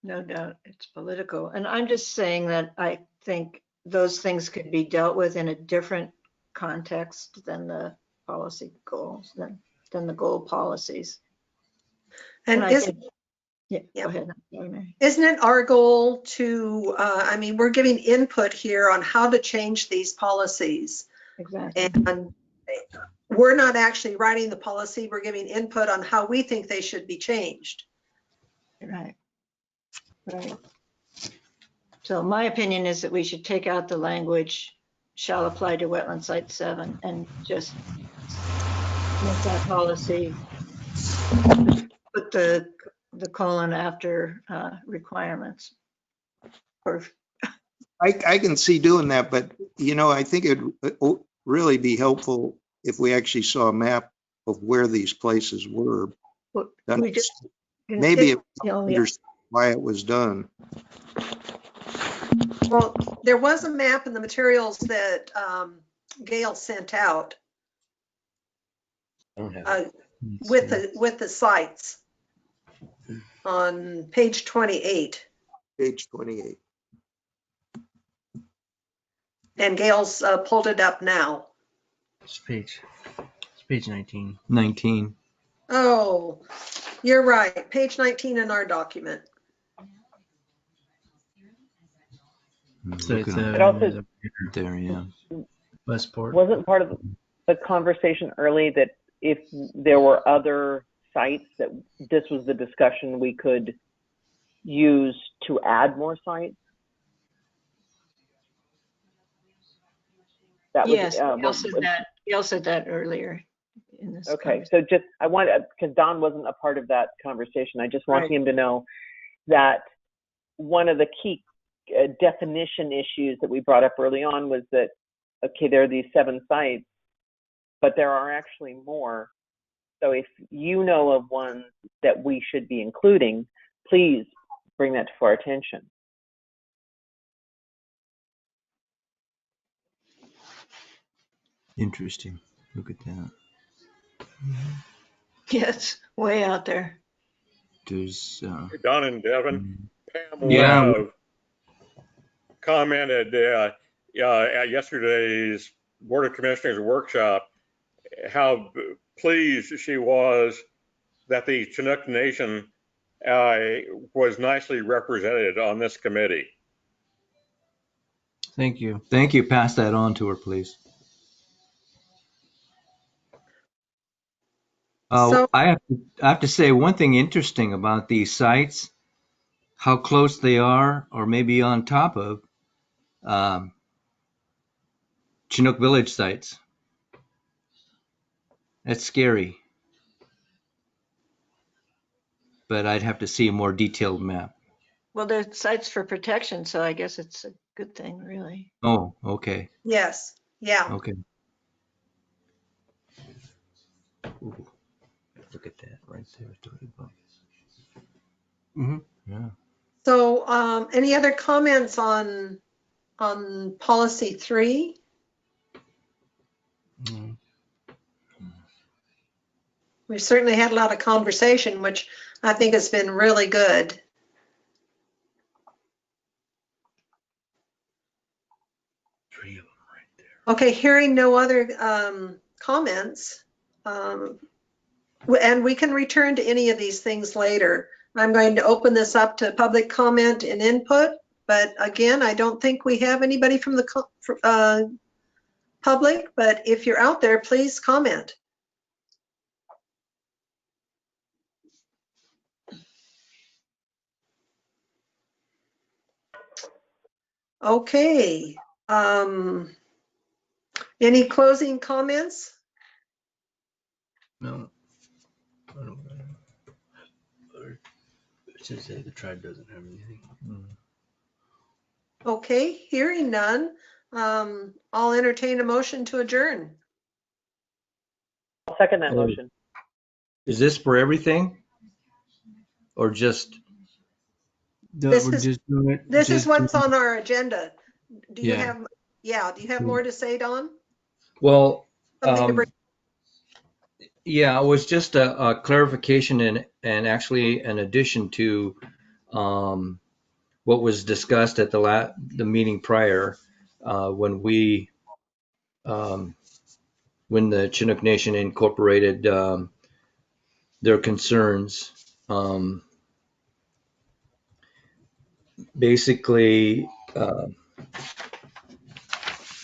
Speaker 3: No doubt it's political. And I'm just saying that I think those things could be dealt with in a different context than the policy goals, than the goal policies.
Speaker 2: And
Speaker 3: I think, yeah, go ahead.
Speaker 2: isn't it our goal to, I mean, we're giving input here on how to change these policies.
Speaker 3: Exactly.
Speaker 2: And we're not actually writing the policy, we're giving input on how we think they should be changed.
Speaker 3: Right. Right. So my opinion is that we should take out the language shall apply to wetland site 7 and just make that policy, put the colon after requirements. Or
Speaker 9: I can see doing that, but I think it would really be helpful if we actually saw a map of where these places were.
Speaker 3: we just,
Speaker 9: Maybe it
Speaker 3: yeah.
Speaker 9: understand why it was done.
Speaker 2: Well, there was a map in the materials that Gail sent out with the sites on page 28.
Speaker 9: Page 28.
Speaker 2: And Gail's pulled it up now.
Speaker 10: It's page 19.
Speaker 4: 19.
Speaker 2: Oh, you're right. Page 19 in our document.
Speaker 10: So it's
Speaker 6: It also
Speaker 4: there, yeah.
Speaker 10: Westport.
Speaker 6: wasn't part of the conversation early that if there were other sites that this was the discussion we could use to add more sites. That
Speaker 3: Yes,
Speaker 6: was,
Speaker 3: Gail said that earlier in this.
Speaker 6: okay, so just, I want, because Don wasn't a part of that conversation, I just want
Speaker 3: Right.
Speaker 6: him to know that one of the key definition issues that we brought up early on was that, okay, there are these 7 sites, but there are actually more. So if you know of ones that we should be including, please bring that to our attention.
Speaker 4: Interesting. Look at that.
Speaker 3: Yes, way out there.
Speaker 4: There's
Speaker 5: Don and Devin, Pam
Speaker 4: Yeah.
Speaker 5: commented at yesterday's Board of Commissioners workshop how pleased she was that the Chinook Nation was nicely represented on this committee.
Speaker 4: Thank you. Thank you. Pass that on to her, please.
Speaker 2: So-
Speaker 4: I have to say one thing interesting about these sites, how close they are, or maybe on top of Chinook Village sites. That's scary. But I'd have to see a more detailed map.
Speaker 3: Well, they're sites for protection, so I guess it's a good thing, really.
Speaker 4: Oh, okay.
Speaker 2: Yes, yeah.
Speaker 4: Okay. Ooh, look at that right there. Mm-hmm. Yeah.
Speaker 2: So any other comments on policy 3?
Speaker 10: Mm-hmm.
Speaker 2: We've certainly had a lot of conversation, which I think has been really good.
Speaker 10: Three of them right there.
Speaker 2: Okay, hearing no other comments, and we can return to any of these things later. I'm going to open this up to public comment and input, but again, I don't think we have anybody from the public, but if you're out there, please comment. Okay. Any closing comments?
Speaker 10: No. Just say the tribe doesn't have anything.
Speaker 2: Okay, hearing none, I'll entertain a motion to adjourn.
Speaker 6: I'll second that
Speaker 4: Oh.
Speaker 6: motion.
Speaker 4: Is this for everything? Or just,
Speaker 2: This
Speaker 10: We're
Speaker 2: is-
Speaker 10: just doing it.
Speaker 2: This is
Speaker 10: just
Speaker 2: what's
Speaker 10: doing-
Speaker 2: on our agenda. Do you
Speaker 10: Yeah.
Speaker 2: do you have more to say, Don?
Speaker 4: well,
Speaker 2: Something to bring.
Speaker 4: yeah, it was just a clarification and actually an addition to what was discussed at the meeting prior when when the Chinook Nation incorporated their concerns. Basically,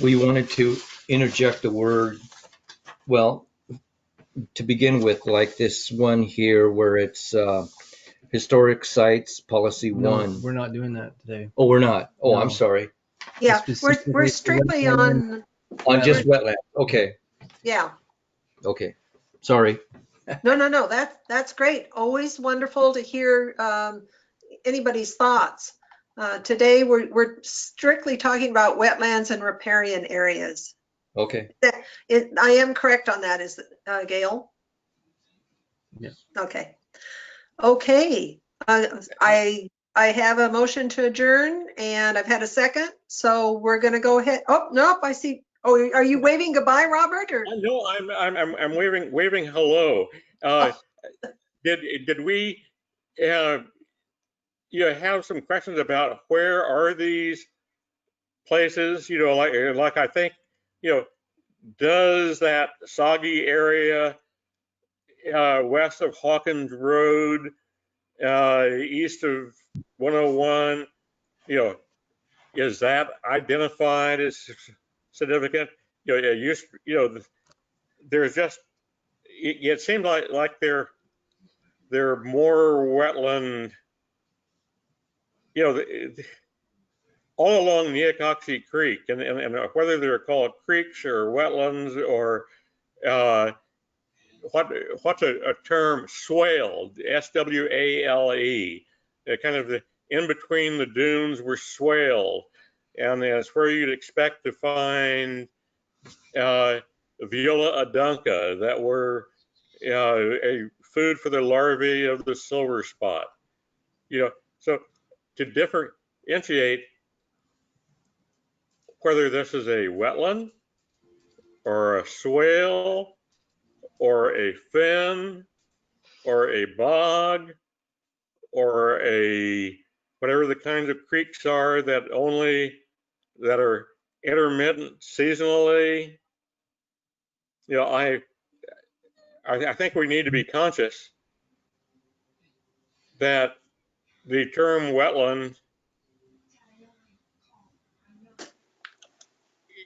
Speaker 4: we wanted to interject the word, well, to begin with, like this one here where it's historic sites policy
Speaker 10: No,
Speaker 4: 1.
Speaker 10: we're not doing that today.
Speaker 4: Oh, we're not. Oh, I'm
Speaker 10: No.
Speaker 4: sorry.
Speaker 2: Yeah,
Speaker 10: Specifically
Speaker 2: we're
Speaker 10: the
Speaker 2: strictly
Speaker 10: wetland-
Speaker 2: on,
Speaker 4: Just wetland. Okay.
Speaker 2: yeah.
Speaker 4: Okay. Sorry.
Speaker 2: No, that's great. Always wonderful to hear anybody's thoughts. Today, we're strictly talking about wetlands and riparian areas.
Speaker 4: Okay.
Speaker 2: I am correct on that, is Gail?
Speaker 10: Yeah.
Speaker 2: Okay. Okay. I have a motion to adjourn, and I've had a second, so we're going to go ahead. Oh, nope, I see. Oh, are you waving goodbye, Robert? Or
Speaker 5: No, I'm waving hello. Did we have some questions about where are these places? Like I think, does that soggy area west of Hawkins Road, east of 101, is that identified as significant? There's just, it seemed like there are more wetland, all along Neocoxie Creek, and whether they're called creeks or wetlands or what's a term, swaled, S-W-A-L-E, kind of the in between the dunes were swaled, and it's where you'd expect to find Viola adunca that were a food for the larvae of the silver spot. So to differentiate whether this is a wetland or a swale or a fen or a bog or a whatever the kinds of creeks are that are intermittent seasonally, I think we need to be conscious that the term wetland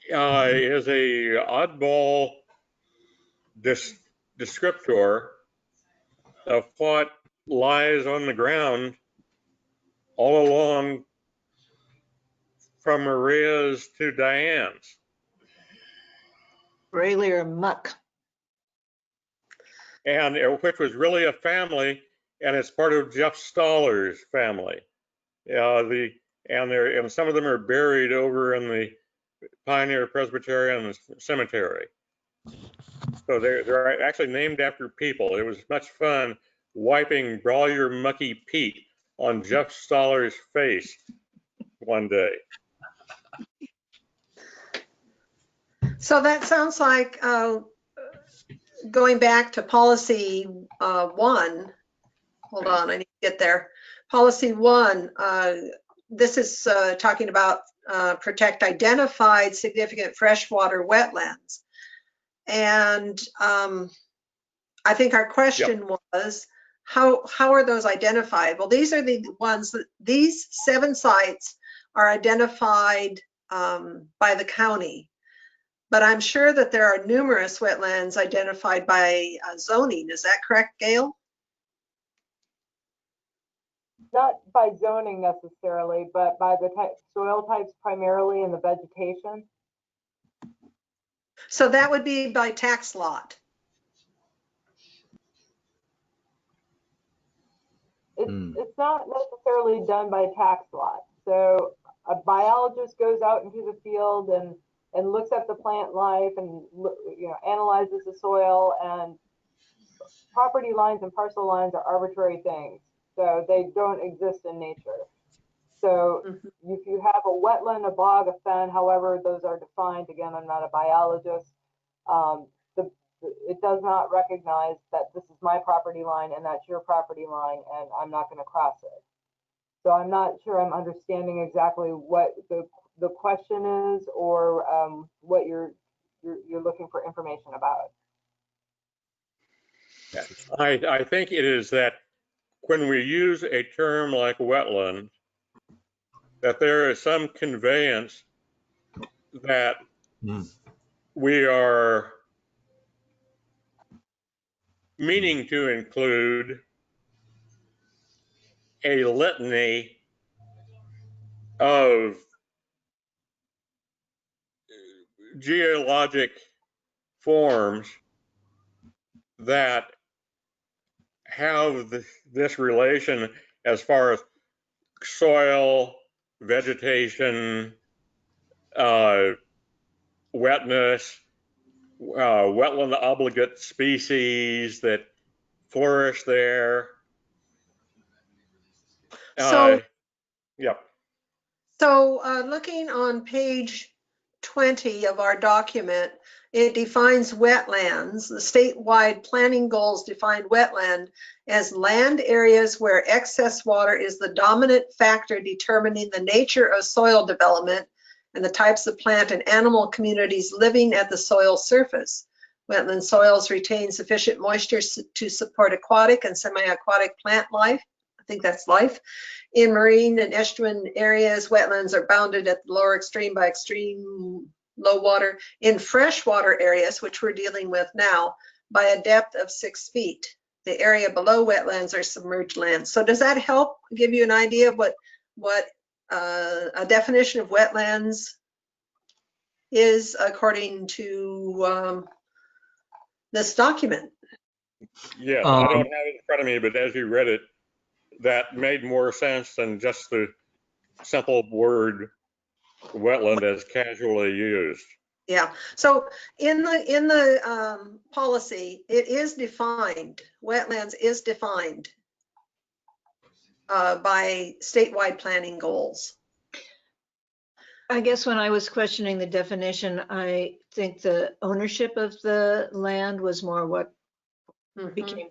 Speaker 5: is a oddball descriptor of what lies on the ground all along from Maria's to Diane's.
Speaker 3: Braylier muck.
Speaker 5: And which was really a family, and it's part of Jeff Stoller's family. And some of them are buried over in the Pioneer Presbyterian Cemetery. So they're actually named after people. It was much fun wiping Brawler Mucky Pete on Jeff Stoller's face one day.
Speaker 2: so that sounds like going back to policy 1. Hold on, I need to get there. Policy 1. This is talking about protect identified significant freshwater wetlands. And I think our question was, how are those identified? Well, these are the ones that these 7 sites are identified by the county. But I'm sure that there are numerous wetlands identified by zoning. Is that correct, Gail?
Speaker 7: Not by zoning necessarily, but by the soil types primarily and the vegetation.
Speaker 2: So that would be by tax lot.
Speaker 7: It's not necessarily done by tax lot. So a biologist goes out into the field and looks at the plant life and analyzes the soil, and property lines and parcel lines are arbitrary things. So they don't exist in nature. So if you have a wetland, a bog, a fen, however those are defined, again, I'm not a biologist, it does not recognize that this is my property line and that's your property line, and I'm not going to cross it. So I'm not sure I'm understanding exactly what the question is, or what you're looking for information about.
Speaker 5: I think it is that when we use a term like wetland, that there is some conveyance that we are meaning to include a litany of geologic forms that have this relation as far as soil, vegetation, wetness, wetland obligate species that flourish there.
Speaker 2: So,
Speaker 5: Yep.
Speaker 2: so looking on page 20 of our document, it defines wetlands. The statewide planning goals define wetland as land areas where excess water is the dominant factor determining the nature of soil development and the types of plant and animal communities living at the soil surface. Wetland soils retain sufficient moisture to support aquatic and semi-aquatic plant life. I think that's life. In marine and estuarine areas, wetlands are bounded at the lower extreme by extreme low water. In freshwater areas, which we're dealing with now, by a depth of 6 feet. The area below wetlands are submerged lands. So does that help give you an idea of what a definition of wetlands is according to this document?
Speaker 5: Yes, I don't have it in front of me, but as you read it, that made more sense than just the simple word wetland as casually used.
Speaker 2: Yeah. So in the policy, it is defined. Wetlands is defined by statewide planning goals.
Speaker 3: I guess when I was questioning the definition, I think the ownership of the land was more what became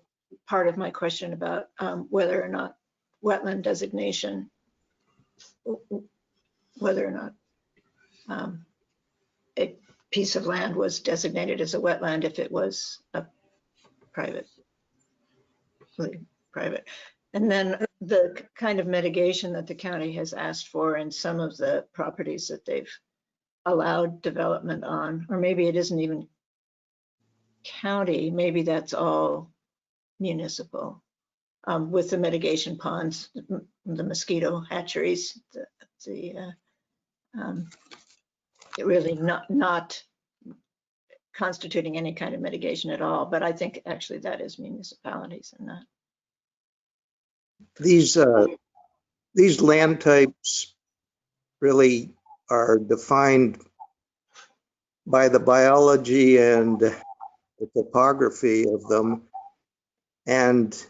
Speaker 3: part of my question about whether or not wetland designation, whether or not a piece of land was designated as a wetland if it was a private. And then the kind of mitigation that the county has asked for in some of the properties that they've allowed development on, or maybe it isn't even county, maybe that's all municipal, with the mitigation ponds, the mosquito hatcheries, it really not constituting any kind of mitigation at all. But I think actually that is municipalities and not.
Speaker 9: These land types really are defined by the biology and the topography of them, and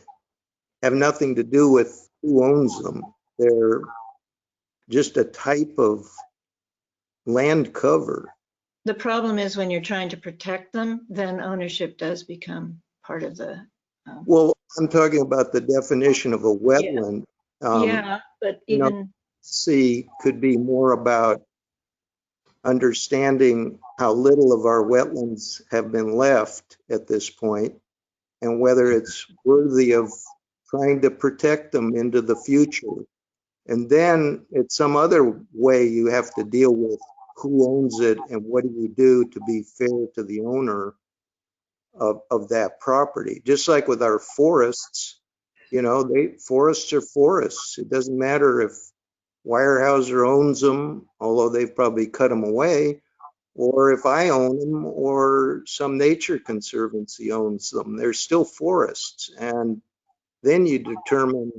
Speaker 9: have nothing to do with who owns them. They're just a type of land cover.
Speaker 3: The problem is when you're trying to protect them, then ownership does become part of the.
Speaker 9: Well, I'm talking about the definition of a wetland.
Speaker 3: Yeah, but even
Speaker 9: C could be more about understanding how little of our wetlands have been left at this point, and whether it's worthy of trying to protect them into the future. And then it's some other way you have to deal with who owns it and what do you do to be fair to the owner of that property. Just like with our forests, forests are forests. It doesn't matter if Weyerhaeuser owns them, although they've probably cut them away, or if I own them or some nature conservancy owns them. They're still forests. And then you determine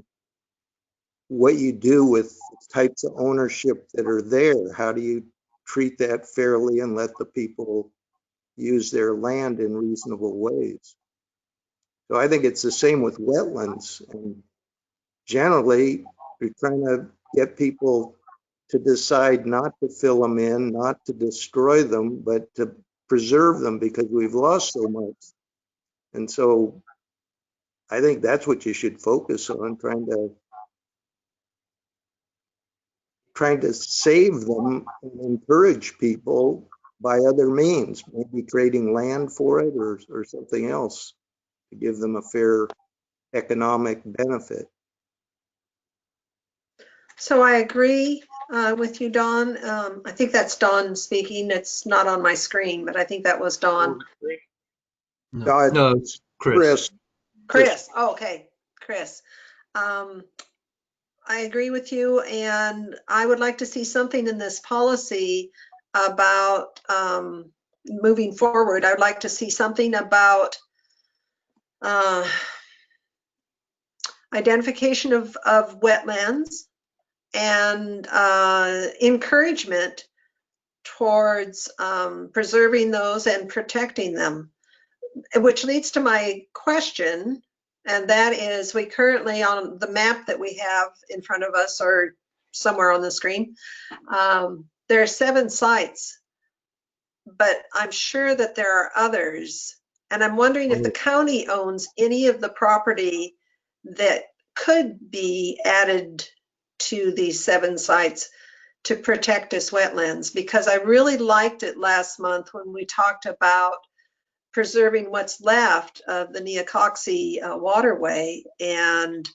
Speaker 9: what you do with types of ownership that are there. How do you treat that fairly and let the people use their land in reasonable ways? So I think it's the same with wetlands. And generally, you're trying to get people to decide not to fill them in, not to destroy them, but to preserve them because we've lost so much. And so I think that's what you should focus on, trying to save them and encourage people by other means, maybe trading land for it or something else to give them a fair economic benefit.
Speaker 2: So I agree with you, Don. I think that's Don speaking. It's not on my screen, but I think that was Don.
Speaker 4: No, it's Chris.
Speaker 2: Chris. Oh, okay. Chris. I agree with you, and I would like to see something in this policy about moving forward. I'd like to see something about identification of wetlands and encouragement towards preserving those and protecting them, which leads to my question, and that is, we currently, on the map that we have in front of us or somewhere on the screen, there are 7 sites, but I'm sure that there are others. And I'm wondering if the county owns any of the property that could be added to these 7 sites to protect this wetlands, because I really liked it last month when we talked about preserving what's left of the Neocoxy waterway. And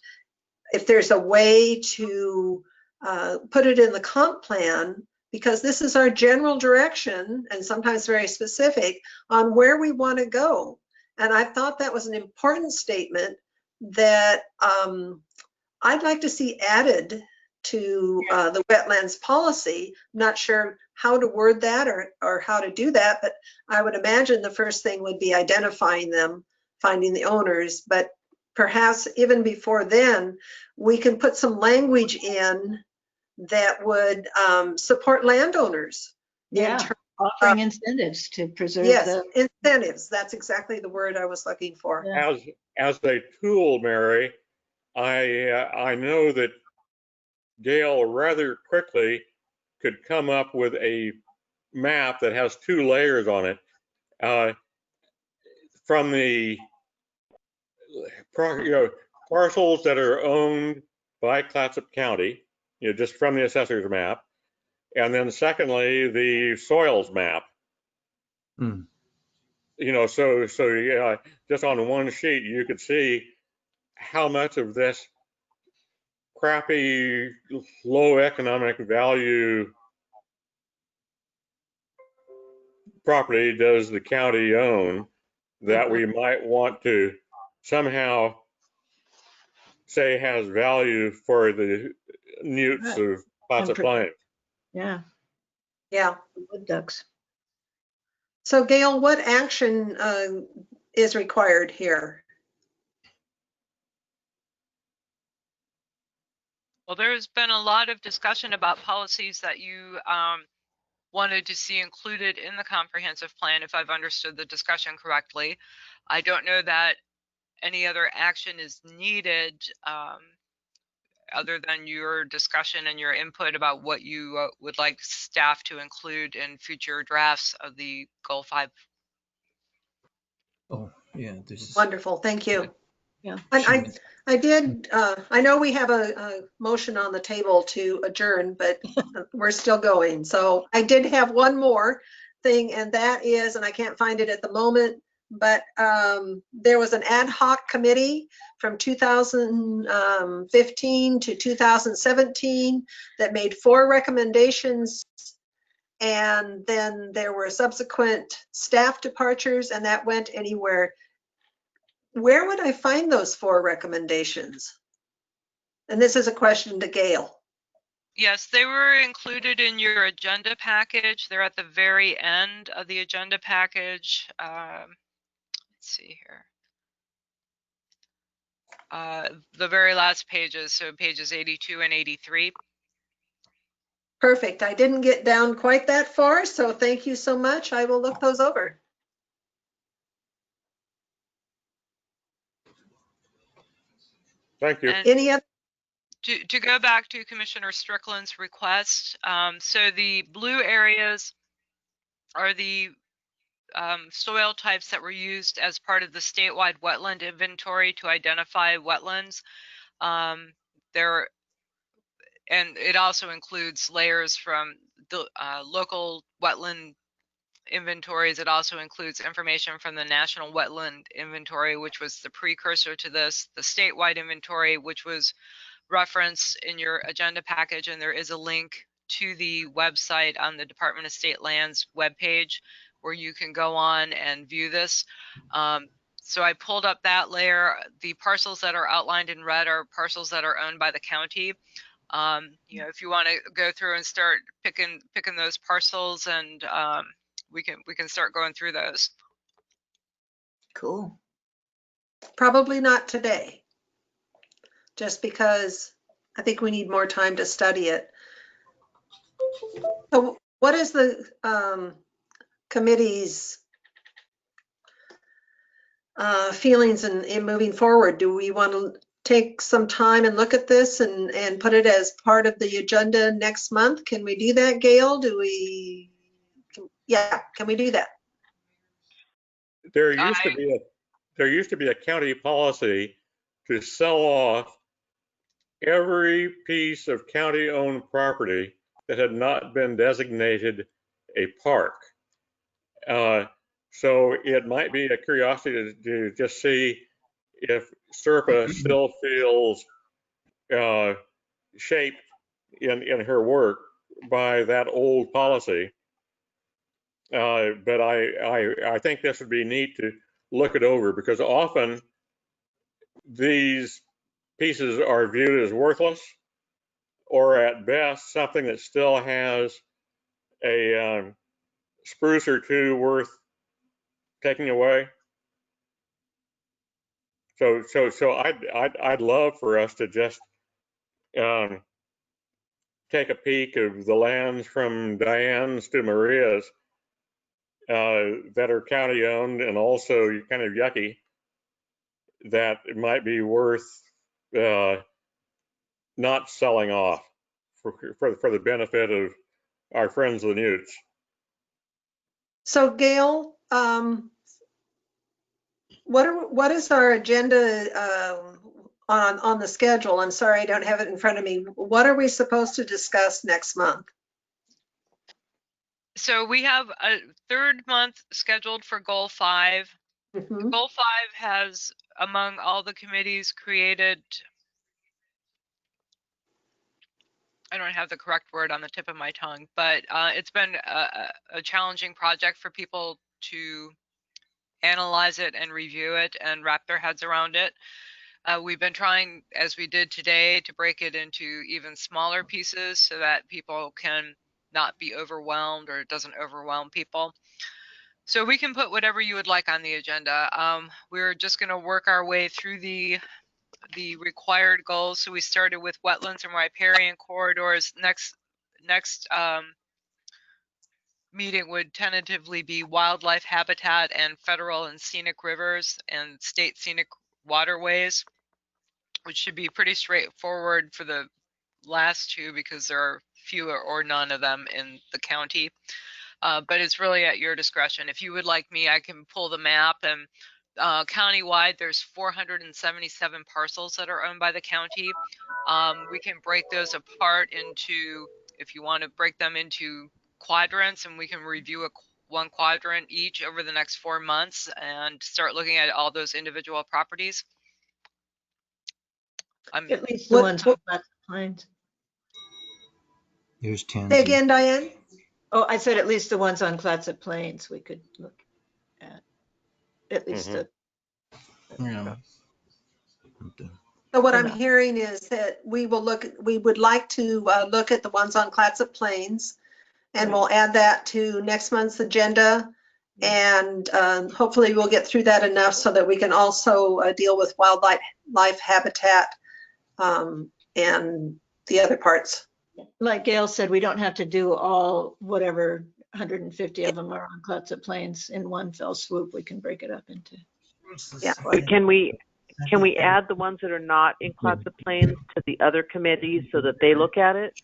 Speaker 2: if there's a way to put it in the comp plan, because this is our general direction and sometimes very specific on where we want to go. And I thought that was an important statement that I'd like to see added to the wetlands policy. I'm not sure how to word that or how to do that, but I would imagine the first thing would be identifying them, finding the owners, but perhaps even before then, we can put some language in that would support landowners.
Speaker 3: Yeah, offering incentives to preserve
Speaker 2: yes, incentives. That's exactly the word I was looking for.
Speaker 3: Yeah.
Speaker 5: As a tool, Mary, I know that Gail rather quickly could come up with a map that has 2 layers on it. From the parcels that are owned by Clatsop County, just from the assessor's map, and then secondly, the soils map.
Speaker 4: Hmm.
Speaker 5: So just on one sheet, you could see how much of this crappy, low economic value property does the county own that we might want to somehow say has value for the newts of Clatsop Plain.
Speaker 3: Yeah.
Speaker 2: Yeah.
Speaker 3: Wood ducks.
Speaker 2: So Gail, what action is required here?
Speaker 11: Well, there's been a lot of discussion about policies that you wanted to see included in the comprehensive plan, if I've understood the discussion correctly. I don't know that any other action is needed other than your discussion and your input about what you would like staff to include in future drafts of the Goal 5.
Speaker 10: Oh, yeah, this is
Speaker 2: Wonderful, thank you.
Speaker 3: Yeah.
Speaker 2: And I did, I know we have a motion on the table to adjourn, but we're still going. So I did have one more thing, and that is, and I can't find it at the moment, but there was an ad hoc committee from 2015 to 2017 that made 4 recommendations. And then there were subsequent staff departures, and that went anywhere. Where would I find those 4 recommendations? And this is a question to Gail.
Speaker 11: Yes, they were included in your agenda package. They're at the very end of the agenda package. Let's see here. the very last pages, so pages 82 and 83.
Speaker 2: Perfect. I didn't get down quite that far, so thank you so much. I will look those over.
Speaker 5: Thank you.
Speaker 11: And
Speaker 2: Any other?
Speaker 11: to go back to Commissioner Strickland's request, so the blue areas are the soil types that were used as part of the statewide wetland inventory to identify wetlands. There, and it also includes layers from the local wetland inventories. It also includes information from the National Wetland Inventory, which was the precursor to this, the statewide inventory, which was referenced in your agenda package, and there is a link to the website on the Department of State Lands webpage where you can go on and view this. So I pulled up that layer. The parcels that are outlined in red are parcels that are owned by the county. You know, if you want to go through and start picking those parcels, and we can start going through those.
Speaker 3: Cool.
Speaker 2: Probably not today, just because I think we need more time to study it. So what is the committee's feelings in moving forward? Do we want to take some time and look at this and put it as part of the agenda next month? Can we do that, Gail? Do we? Yeah, can we do that?
Speaker 5: There used to be a county policy to sell off every piece of county-owned property that had not been designated a park. So it might be a curiosity to just see if SERPA still feels shaped in her work by that old policy. But I think this would be neat to look it over, because often these pieces are viewed as worthless, or at best something that still has a spruce or two worth taking away. So I'd love for us to just take a peek of the lands from Diane's to Maria's that are county owned and also kind of yucky, that it might be worth not selling off for the benefit of our friends the Newts.
Speaker 2: So Gail, what is our agenda on the schedule? I'm sorry, I don't have it in front of me. What are we supposed to discuss next month?
Speaker 11: So we have a third month scheduled for Goal 5.
Speaker 2: Mm-hmm.
Speaker 11: Goal 5 has, among all the committees, created, I don't have the correct word on the tip of my tongue, but it's been a challenging project for people to analyze it and review it and wrap their heads around it. We've been trying, as we did today, to break it into even smaller pieces so that people can not be overwhelmed, or it doesn't overwhelm people. So we can put whatever you would like on the agenda. We're just going to work our way through the required goals. So we started with wetlands and riparian corridors. Next meeting would tentatively be wildlife habitat and federal and scenic rivers and state scenic waterways, which should be pretty straightforward for the last two because there are fewer or none of them in the county. But it's really at your discretion. If you would like me, I can pull the map, and countywide, there's 477 parcels that are owned by the county. We can break those apart into, if you want to break them into quadrants, and we can review one quadrant each over the next 4 months and start looking at all those individual properties.
Speaker 3: At least the ones on Clatsop Plains.
Speaker 4: There's 10.
Speaker 2: Say again, Diane?
Speaker 3: Oh, I said at least the ones on Clatsop Plains we could look at least the.
Speaker 10: Yeah.
Speaker 2: So what I'm hearing is that we would like to look at the ones on Clatsop Plains, and we'll add that to next month's agenda. And hopefully we'll get through that enough so that we can also deal with wildlife habitat and the other parts.
Speaker 3: Like Gail said, we don't have to do all, whatever, 150 of them are on Clatsop Plains in one fell swoop. We can break it up into.
Speaker 2: Yeah.
Speaker 6: Can we add the ones that are not in Clatsop Plains to the other committees so that they look at it?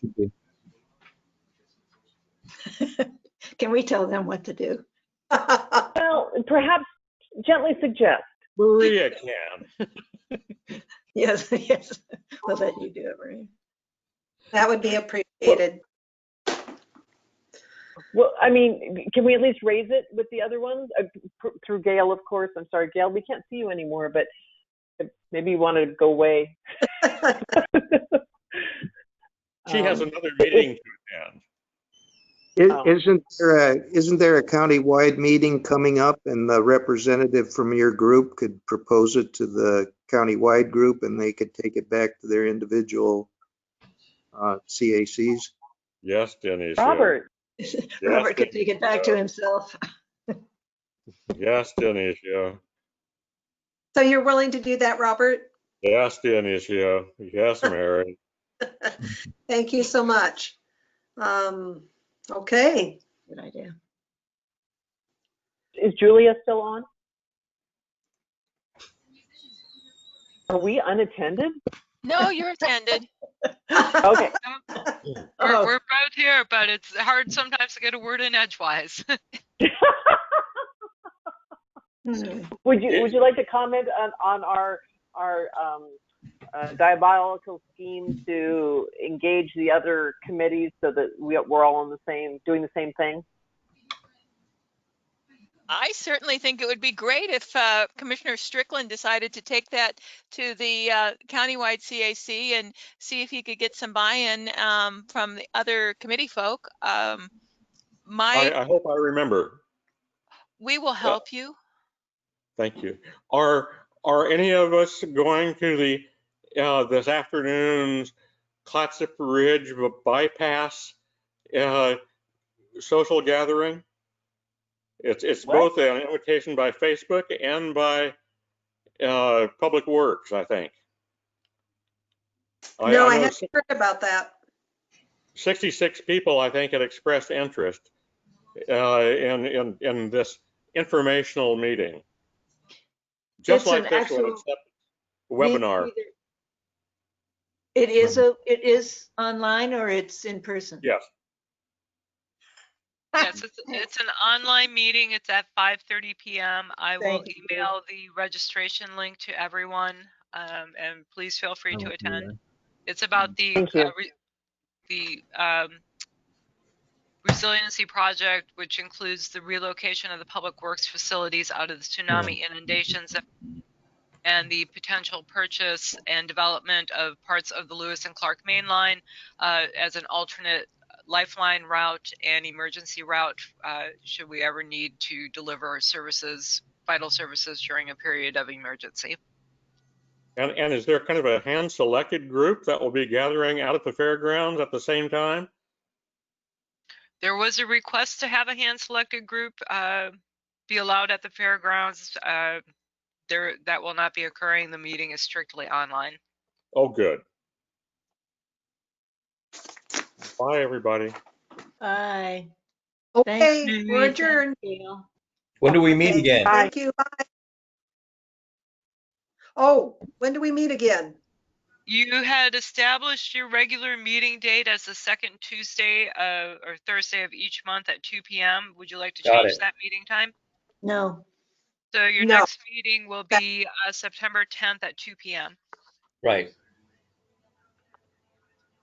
Speaker 3: Can we tell them what to do?
Speaker 6: Well, perhaps gently suggest.
Speaker 5: Maria can.
Speaker 3: Yes, yes. We'll let you do it, Maria.
Speaker 2: That would be appreciated.
Speaker 6: Well, I mean, can we at least raise it with the other ones? Through Gail, of course. I'm sorry, Gail, we can't see you anymore, but maybe you want to go away.
Speaker 5: She has another meeting to attend.
Speaker 9: Isn't there a county-wide meeting coming up, and the representative from your group could propose it to the county-wide group and they could take it back to their individual CACs?
Speaker 5: Yes, Denny.
Speaker 6: Robert.
Speaker 3: Robert could take it back to himself.
Speaker 5: Yes, Dionisio.
Speaker 2: So you're willing to do that, Robert?
Speaker 5: Yes, Dionisio. Yes, Mary.
Speaker 2: Thank you so much. Okay.
Speaker 3: Good idea.
Speaker 6: Is Julia still on? Are we unattended?
Speaker 8: No, you're attended.
Speaker 6: Okay.
Speaker 11: We're both here, but it's hard sometimes to get a word in edgewise.
Speaker 6: Would you like to comment on our diabolical scheme to engage the other committees so that we're all on doing the same thing?
Speaker 8: I certainly think it would be great if Commissioner Strickland decided to take that to the countywide CAC and see if he could get some buy-in from the other committee folk.
Speaker 5: I hope I remember.
Speaker 8: We will help you.
Speaker 5: Thank you. Are any of us going to the this afternoon's Clatsop Ridge bypass social gathering? It's both an invitation by Facebook and by Public Works, I think.
Speaker 2: No, I haven't heard about that.
Speaker 5: 66 people, I think, had expressed interest in this informational meeting. Just like this one, except webinar.
Speaker 3: It is online or it's in person?
Speaker 5: Yes.
Speaker 11: Yes, it's an online meeting. It's at 5:30 p.m. I will email the registration link to everyone, and please feel free to attend. It's about the Resiliency Project, which includes the relocation of the public works facilities out of the tsunami inundations and the potential purchase and development of parts of the Lewis and Clark Main Line as an alternate lifeline route and emergency route should we ever need to deliver services, vital services during a period of emergency.
Speaker 5: And is there kind of a hand-selected group that will be gathering out at the fairgrounds at the same time?
Speaker 11: There was a request to have a hand-selected group be allowed at the fairgrounds. That will not be occurring. The meeting is strictly online.
Speaker 5: Oh, good. Bye, everybody.
Speaker 3: Bye.
Speaker 2: Okay,
Speaker 3: Thanks,
Speaker 2: we're adjourned.
Speaker 4: When do we meet again?
Speaker 2: Thank you. Bye. Oh, when do we meet again?
Speaker 11: You had established your regular meeting date as the second Tuesday or Thursday of each month at 2 p.m. Would you like to change that meeting time?
Speaker 3: No.
Speaker 11: So your next meeting will be September 10th at 2 p.m.
Speaker 4: Right.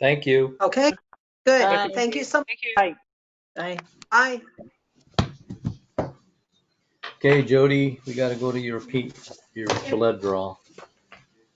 Speaker 4: Thank you.
Speaker 2: Okay, good.
Speaker 3: Bye.
Speaker 2: Thank you so much.
Speaker 11: Thank you.
Speaker 6: Bye.
Speaker 3: Bye.
Speaker 2: Bye.
Speaker 10: Okay, Jody, we got to go to your blood draw.